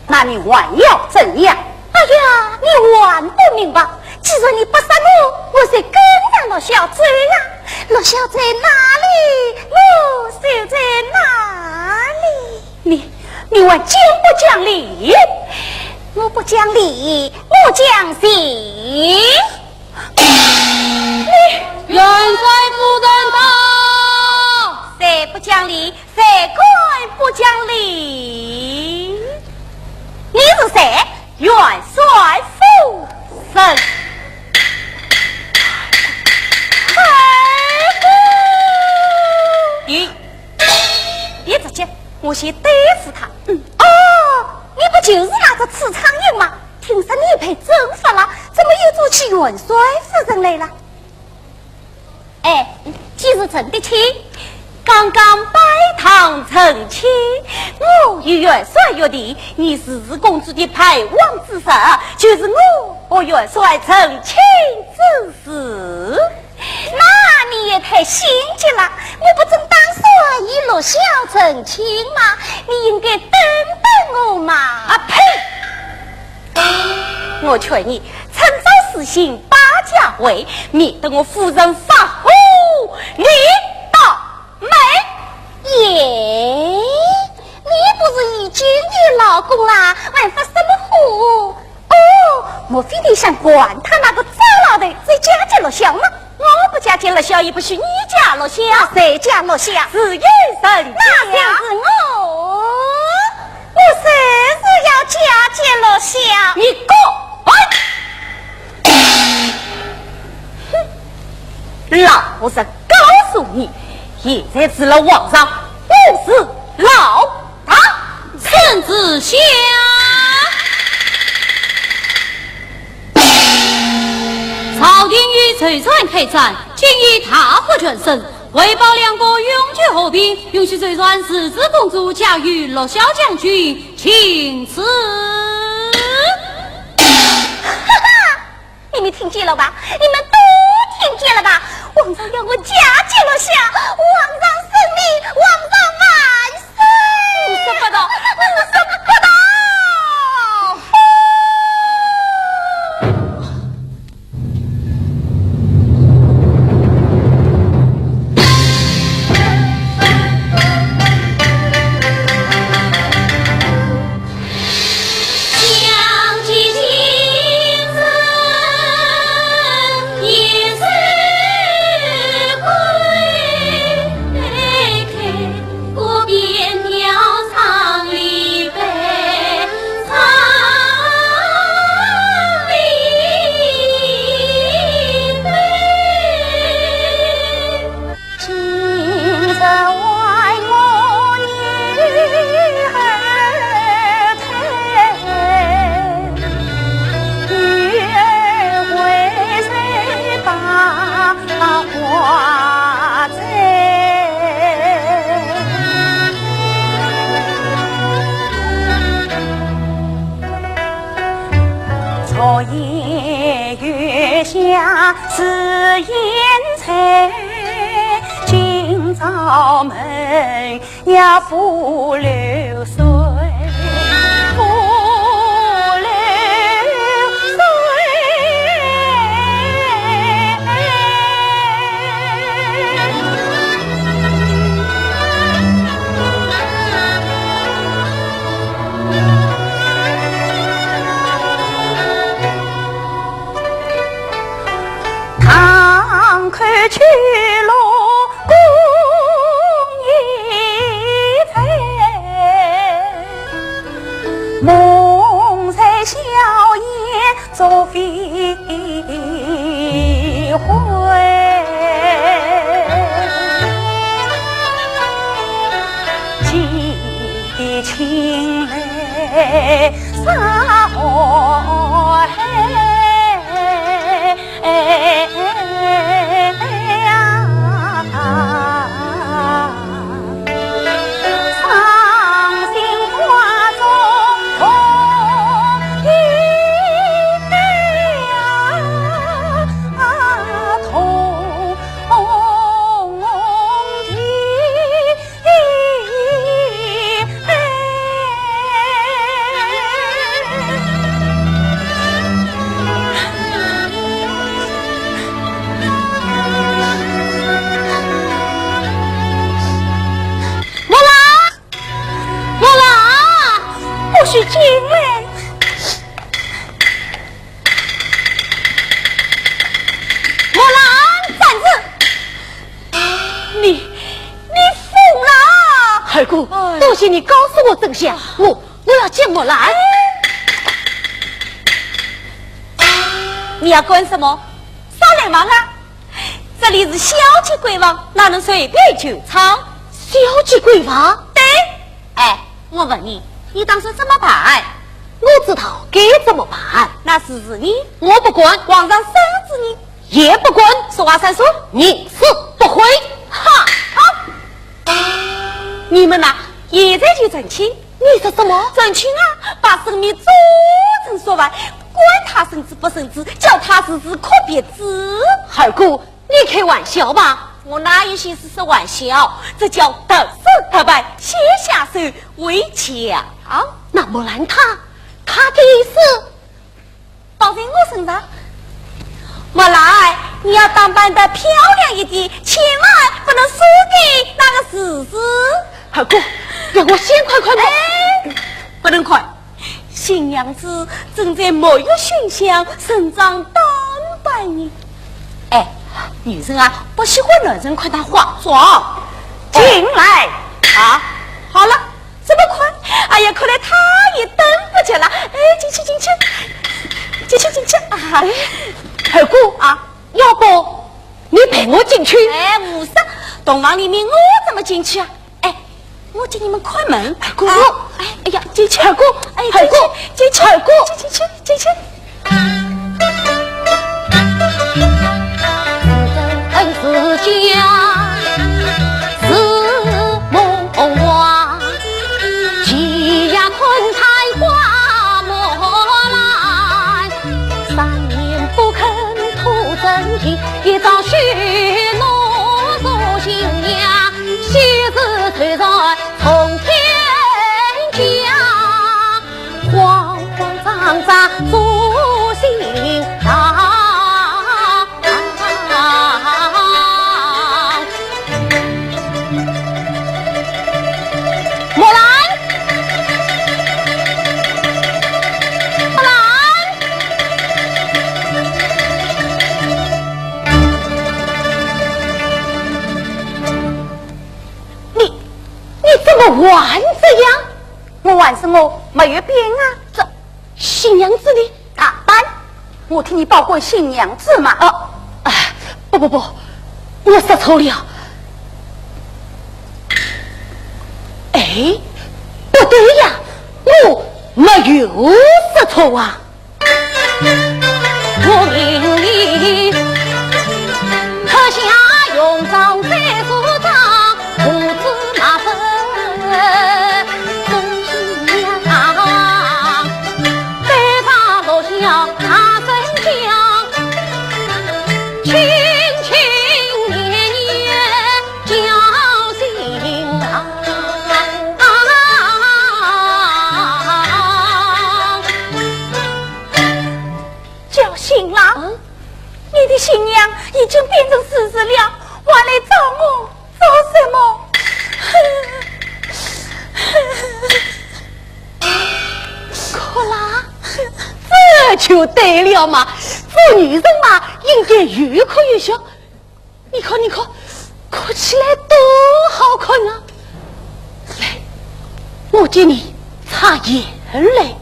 那你还要怎样？哎呀，你还不明白，既然你不杀我，我才跟上了小追啊！罗小在哪里？罗小在哪里？你还讲不讲理？我不讲理，我讲情。你元帅夫人到，谁不讲理，谁该不讲理？你是谁？元帅夫人。你直接，我先对付他。你不就是那个刺苍蝇吗？听说你被征服了，怎么又做起元帅夫人来了？哎，既是真的亲，刚刚拜堂成亲，我与元帅约定，你是公主的排王之神，就是我和元帅成亲之事。那你也太心急了，我不正当帅已落小成亲吗？你应该等等我嘛！啊呸！我劝你趁早实行八家会，免得我夫人发火。你到没？耶，你不是已经有老公啦，还发什么火？莫非你想管他那个糟老的在家接了小吗？我不家接了小，也不许你家了小。谁家了小？是有人家，那就是我。我谁是要家接了小？你滚！老子告诉你，现在吃了皇上不是老大，圣旨下。朝廷与璀璨开战，今以大获全胜，为保两国永久和平，允许璀璨世子公主驾驭罗小将军，请赐。哈哈，你们听见了吧？你们都听见了吧？皇上要我嫁接了下，皇上胜利，皇上万岁！我舍不得，我舍不得。过边鸟藏落叶月下是烟彩，今朝门呀不流水，不流水。看去了宫一彩，梦在笑颜作飞回，记得青泪洒河海。去进来！莫兰，站住！你疯了！二姑，多谢你告诉我真相，我要见莫兰。你要管什么？少来忙啊！这里是小气鬼王，哪能随便就闯？小气鬼王？对。哎，我问你。你当时怎么办？我知道该怎么办。那是你，我不管。皇上赏赐你，也不管。说话算数，你是不会。哈！好，你们呐，也在去争气。你说什么？争气啊！把生命做成说完，管他生子不生子，叫他是子可别子。二姑，你开玩笑吧？我哪有心思说玩笑？这叫得胜得败，先下手为强。那莫兰他的意思包在我身上。莫兰，你要打扮得漂亮一点，千万不能输给那个死子。二姑，让我先快快不能快。新娘子正在沐浴熏香，伸张打扮你。哎，女生啊，不喜欢男人看她化妆。进来啊！好了，这么快？哎呀，看来他也等不及了。哎，进去。啊！二姑啊，要不你陪我进去？哎，无事，洞房里面我怎么进去啊？哎，我叫你们开门。二姑，哎呀，进去。二姑，哎，二姑，进去。二姑，进去。自家是梦话，鸡呀困开花莫来，3年不肯吐真情，一朝许诺做新娘，喜事推在从天降，慌慌张张做新郎。玩这样？我玩什么？没有变啊！这新娘子的打扮，我替你保管新娘子嘛。不，我说错了。哎，不对呀，我没有说错啊。我命里可下用章在书上，胡子马粪真新娘，对方落下他娘已经变成死尸了，还来找我做什么？可啦，这就对了嘛！做女人嘛，应该越哭越笑。你看，哭起来多好看啊！来，我给你擦眼泪。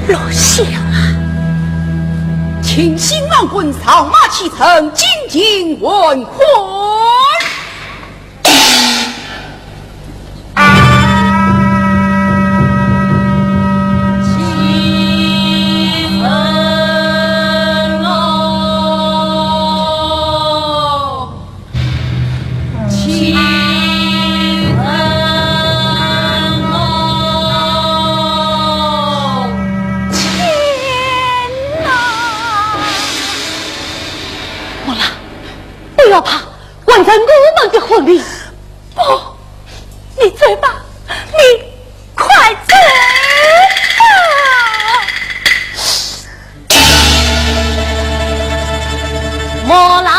老乡啊，请新郎官扫马启程，进京问婚。不要怕，完成我们的婚礼。不，你走吧，你快走吧。莫来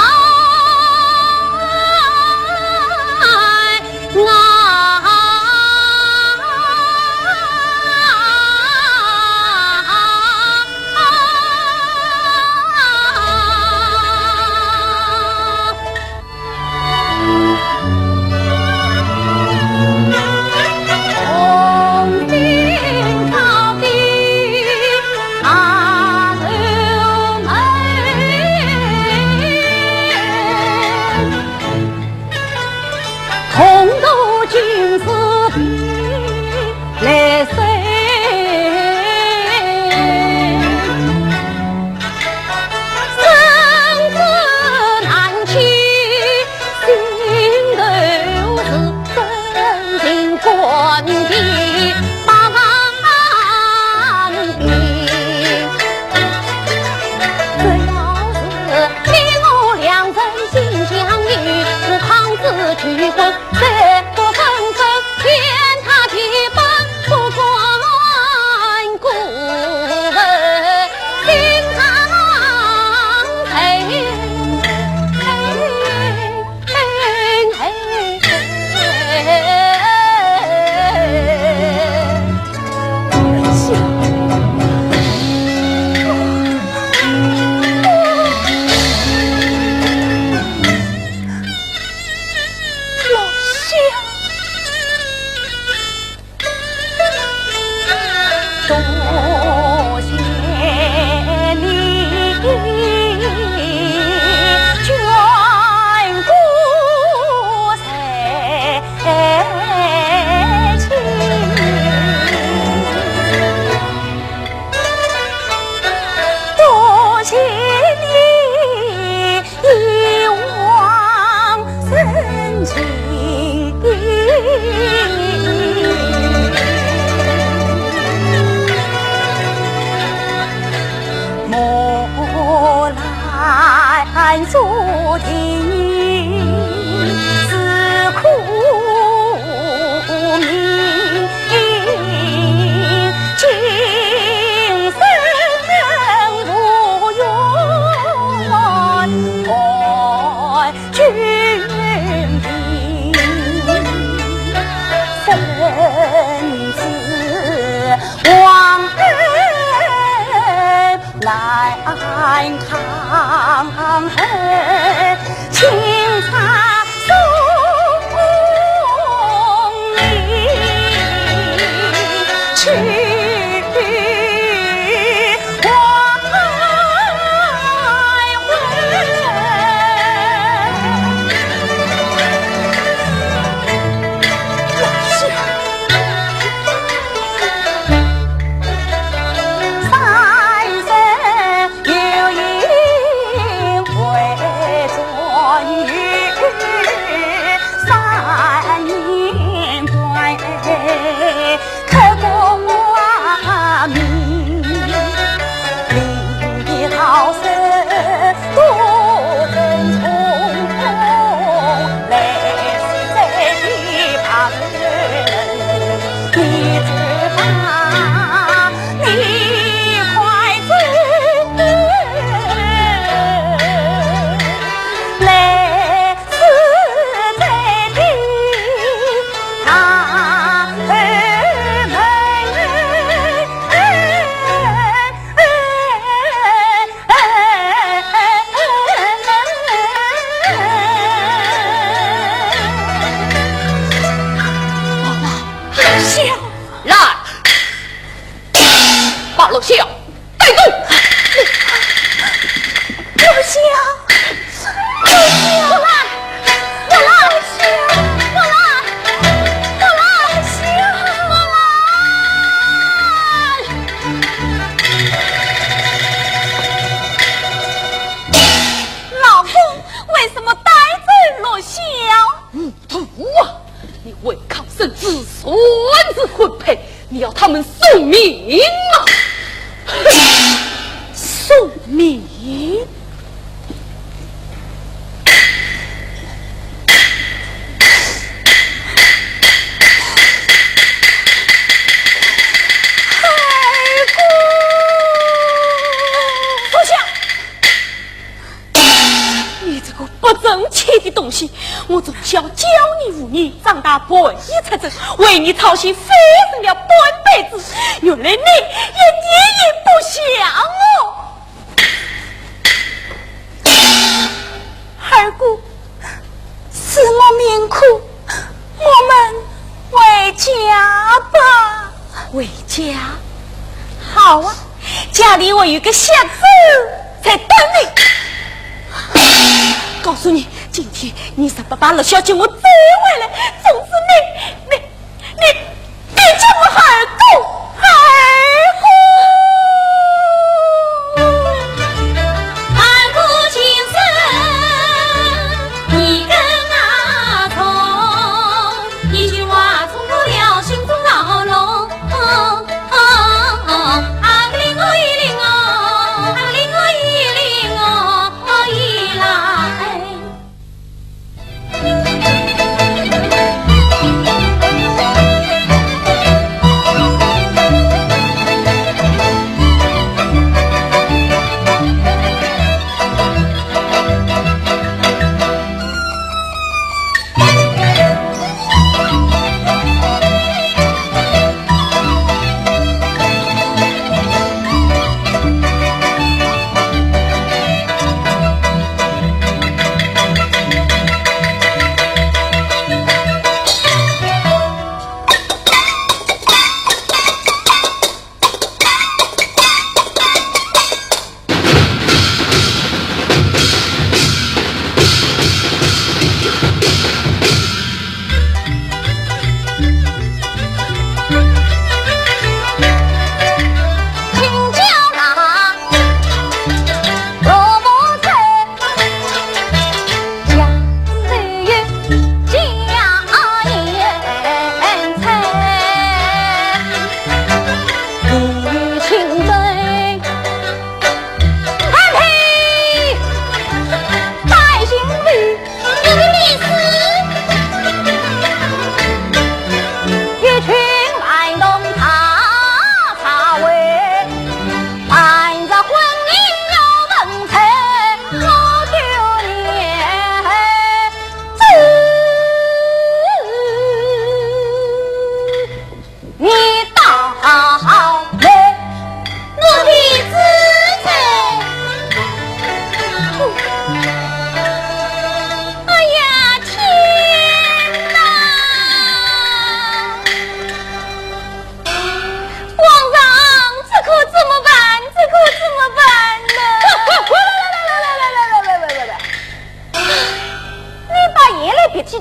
注定是苦命，今生无缘爱君宾，甚至忘恩来抗恨，情插松林去。把老小带走。老小，老小，我来，我来，老小，我来，我来，小，我来。老公，为什么带走老小？糊涂啊！你违抗圣旨，孙子婚配，你要他们送命啊！送命？不争气的东西，我从小教你5年，长大背义出征，为你操心费尽了半辈子，原来你一点也不像我。二姑，此莫命苦，我们回家吧。回家？好啊，家里我有个小子在等你。告诉你，今天你怎么把老小姐我追回来？总之你别叫我二姑，二姑情深，你跟那从一句话冲破了心中牢笼。阿个灵哦一灵哦，阿个灵哦一灵哦一来。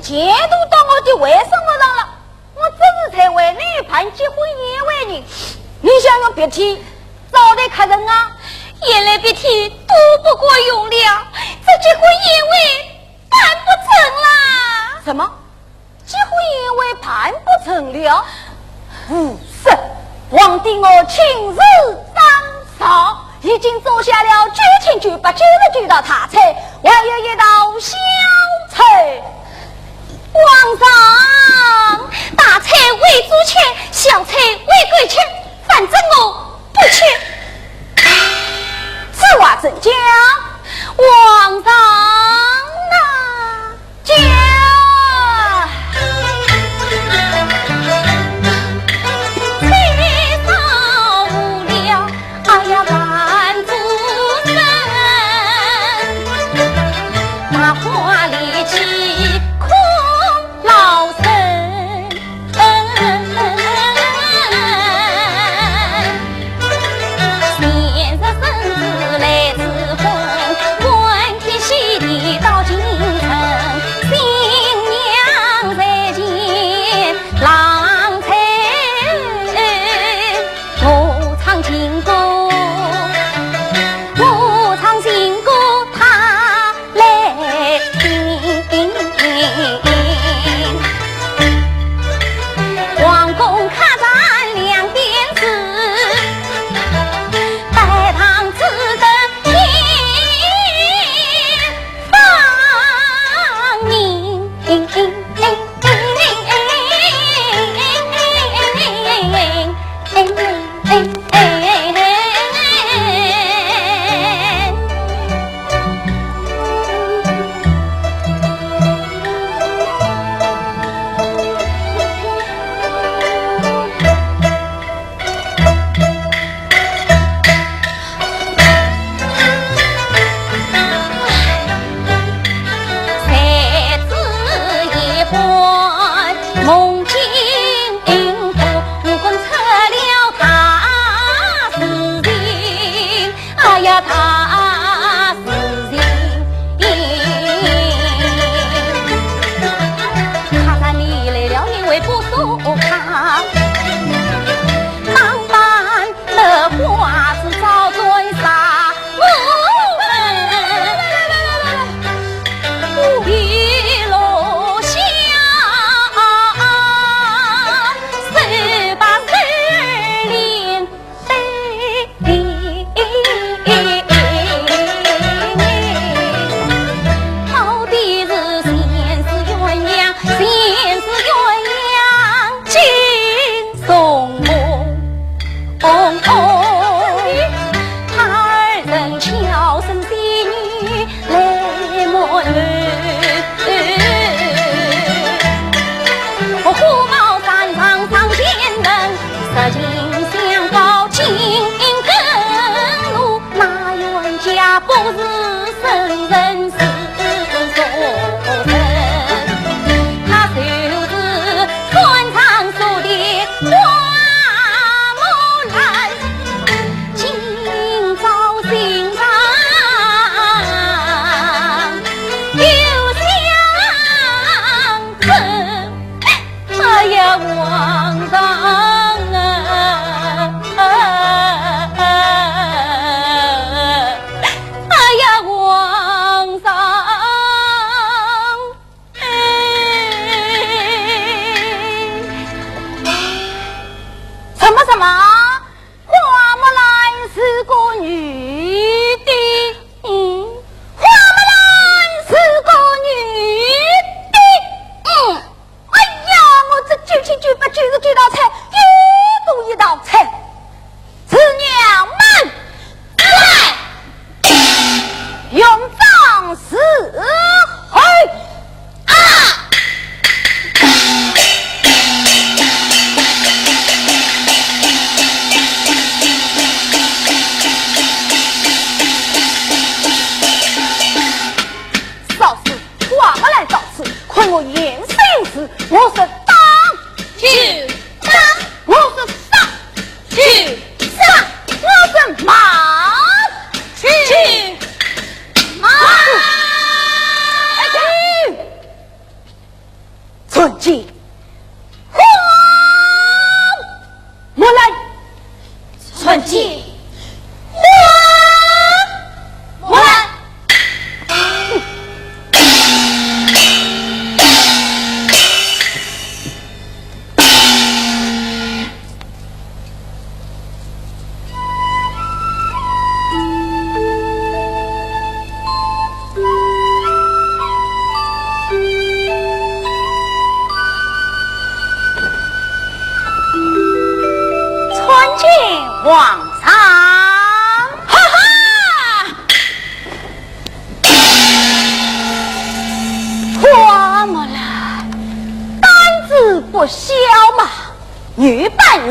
钱都到我的外甥身上了，我这次才为你判结婚宴为人，你想用别提招待客人啊？眼泪别提都不够用了，这结婚宴会办不成啦！什么？结婚宴会办不成了？无甚，皇帝我亲自上朝，已经做下了9千9百99道大菜，还有一道小菜。皇上，大菜为主钱，小菜为贵钱，反正我不缺。此话怎讲？皇上啊，讲。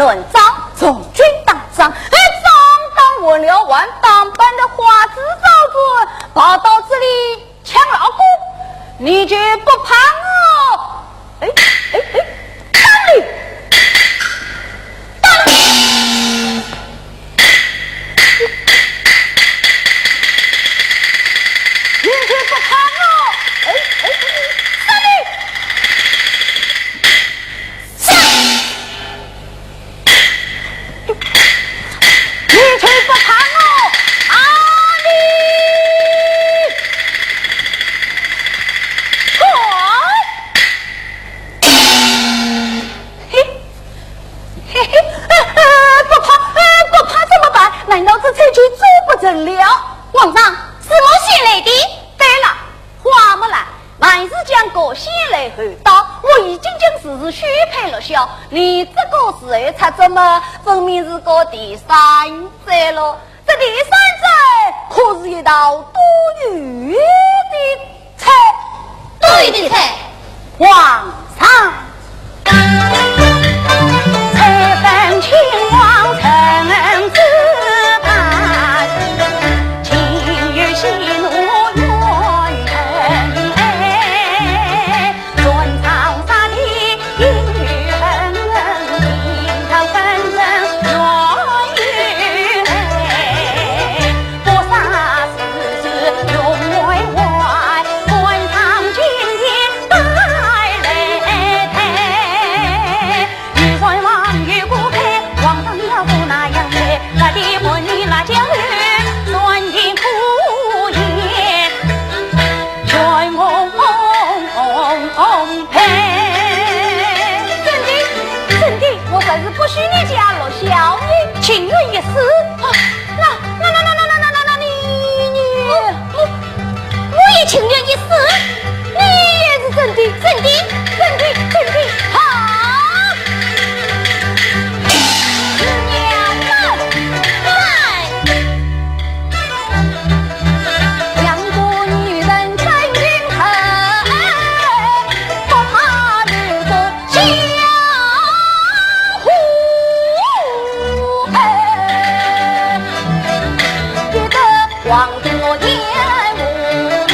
论章，从军当章，正当我了完当班的花枝招展，跑到这里抢老公，你就不怕我？哎，当你！你就不怕我？当你！你却不怕我？不怕怎么办？难道这采取做不成了？皇上是我先来的。对了，话没来，万事将个先来后到，我已经将事实宣判了下。你这个时候才怎么分明是个第三者了？这第三者可是一道多余的菜，对的菜，皇上。才分秦王臣子盘，情欲喜怒怨恨，尊长杀敌因与恨，心头纷争怨与恨，不杀死是永为外，官场今天带来台，玉算王与顾开，皇上要不那样配，他的婚礼那将军断尽苦言，全红配。真的，我可是不许你家落小女，情愿一死。我也情愿一死。你也是真的，真的，好！娘们来，两个女人真心狠，不怕日子相互恨，觉得皇帝我厌无能。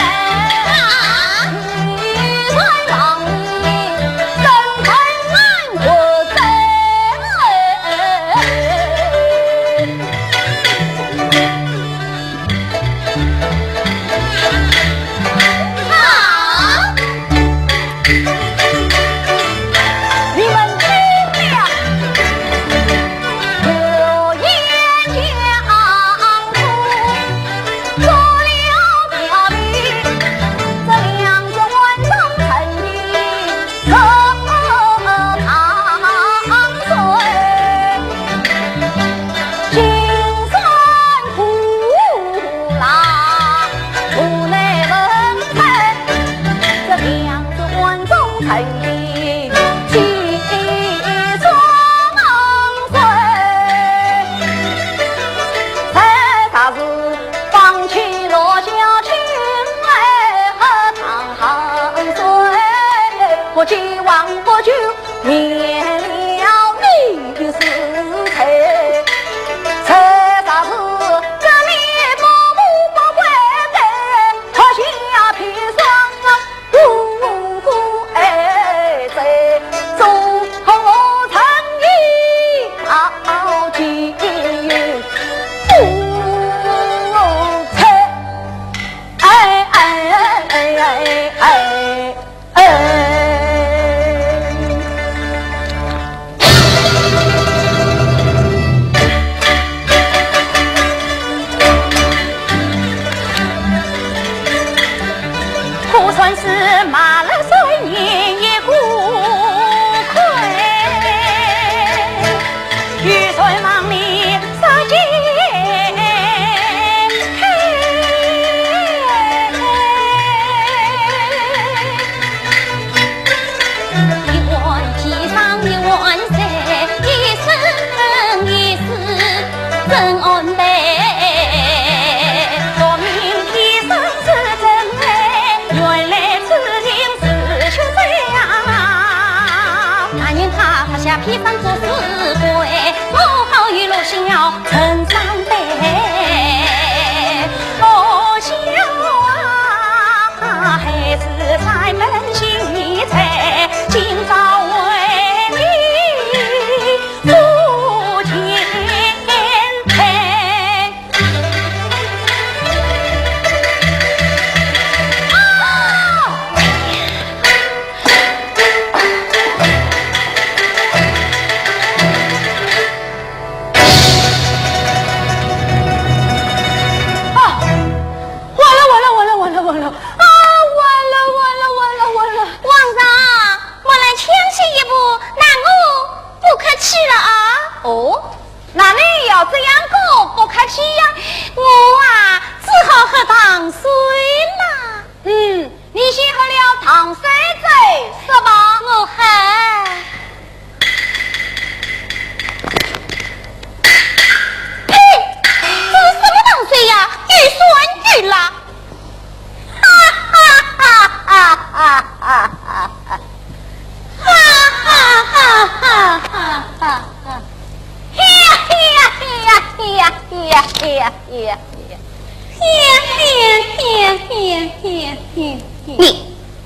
做了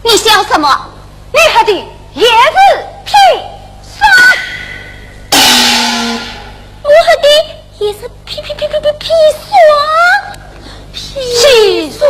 你笑什么？你喝的也是砒霜，我喝的也是砒霜，砒霜。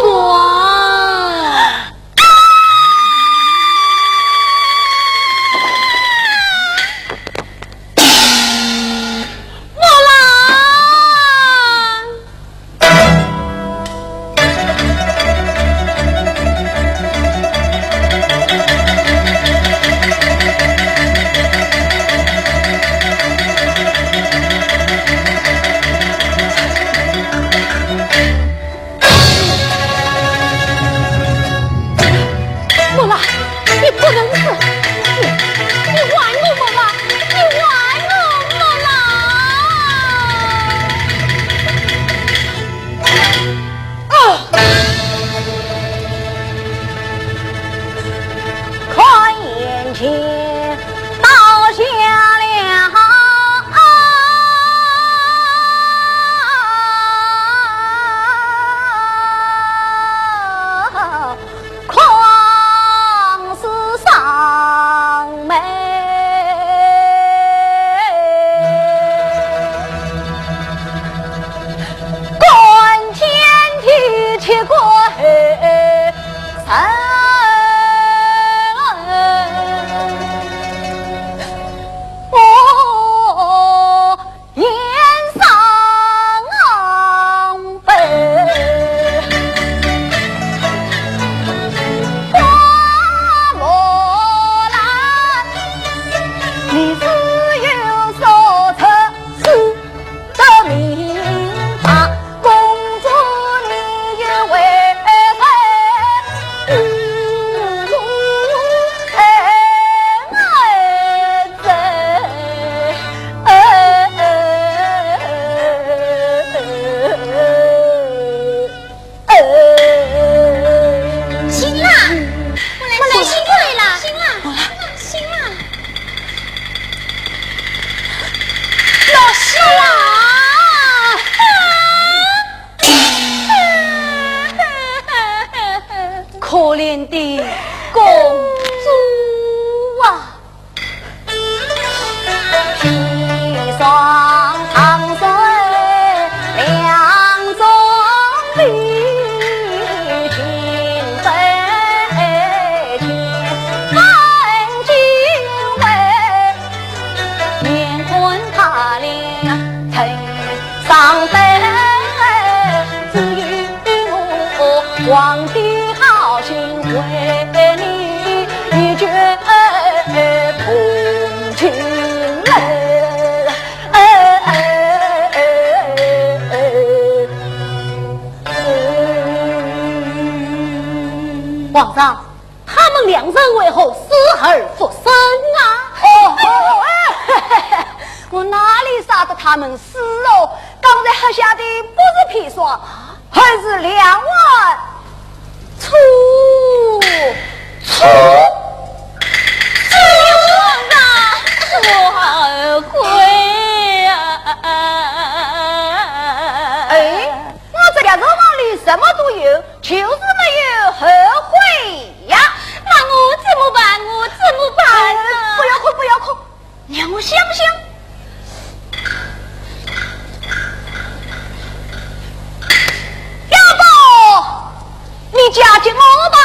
可怜的公主啊，披霜长水两中里，情非天分君位，面困他俩藤上飞，只有我皇帝为你一决同情人，皇上，他们两人为何死而复生啊？我哪里杀得他们死哦？刚才喝下的不是砒霜，而是2碗醋。我亏啊！哎，我这个肉网里什么都有，就是没有后悔呀！那我怎么办？我怎么办啊？不要哭，不要哭，让我想想。要不你嫁给我吧？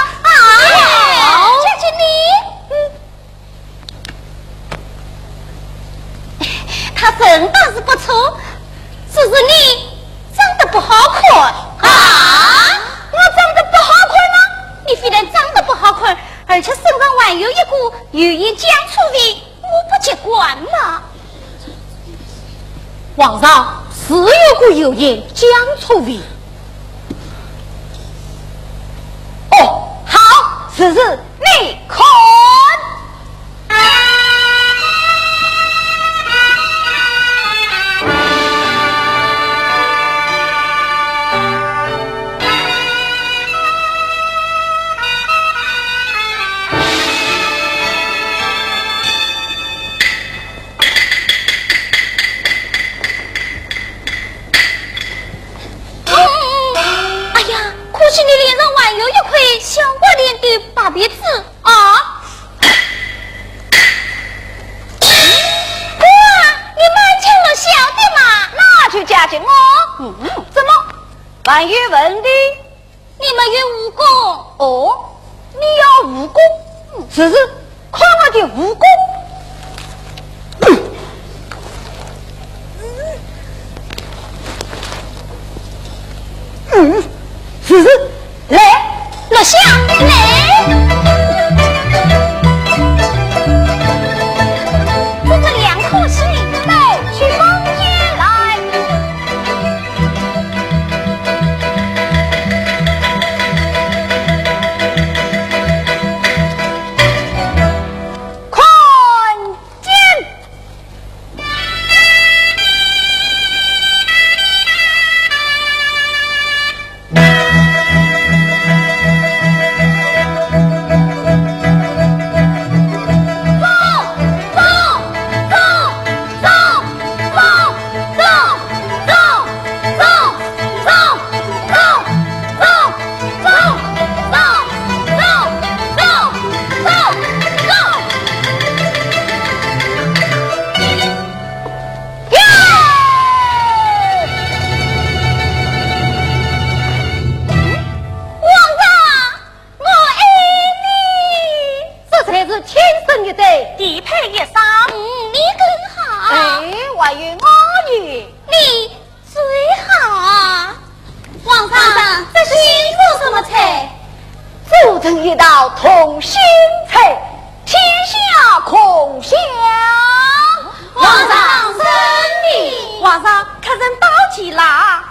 嫁给你？他真的是不错，只是你长得不好看啊！我长得不好看吗？你非但长得不好看，而且身上还有一股油盐酱醋味，我不习惯嘛。皇上是有股油盐酱醋味。哦，好，试试你看。给小瓜脸的把别子啊！你瞒成了小的嘛？那就嫁给我。怎么？万一问的，你们有武功哦？你要武功？试试看我的武功。试试来，落下来。这个两颗心都去房间来。看见。地配一生，你更好。哎，还有我与你最好。皇上，这是做什么菜？做成一道同心菜，天下空香。皇上圣明。皇上，客人到齐啦。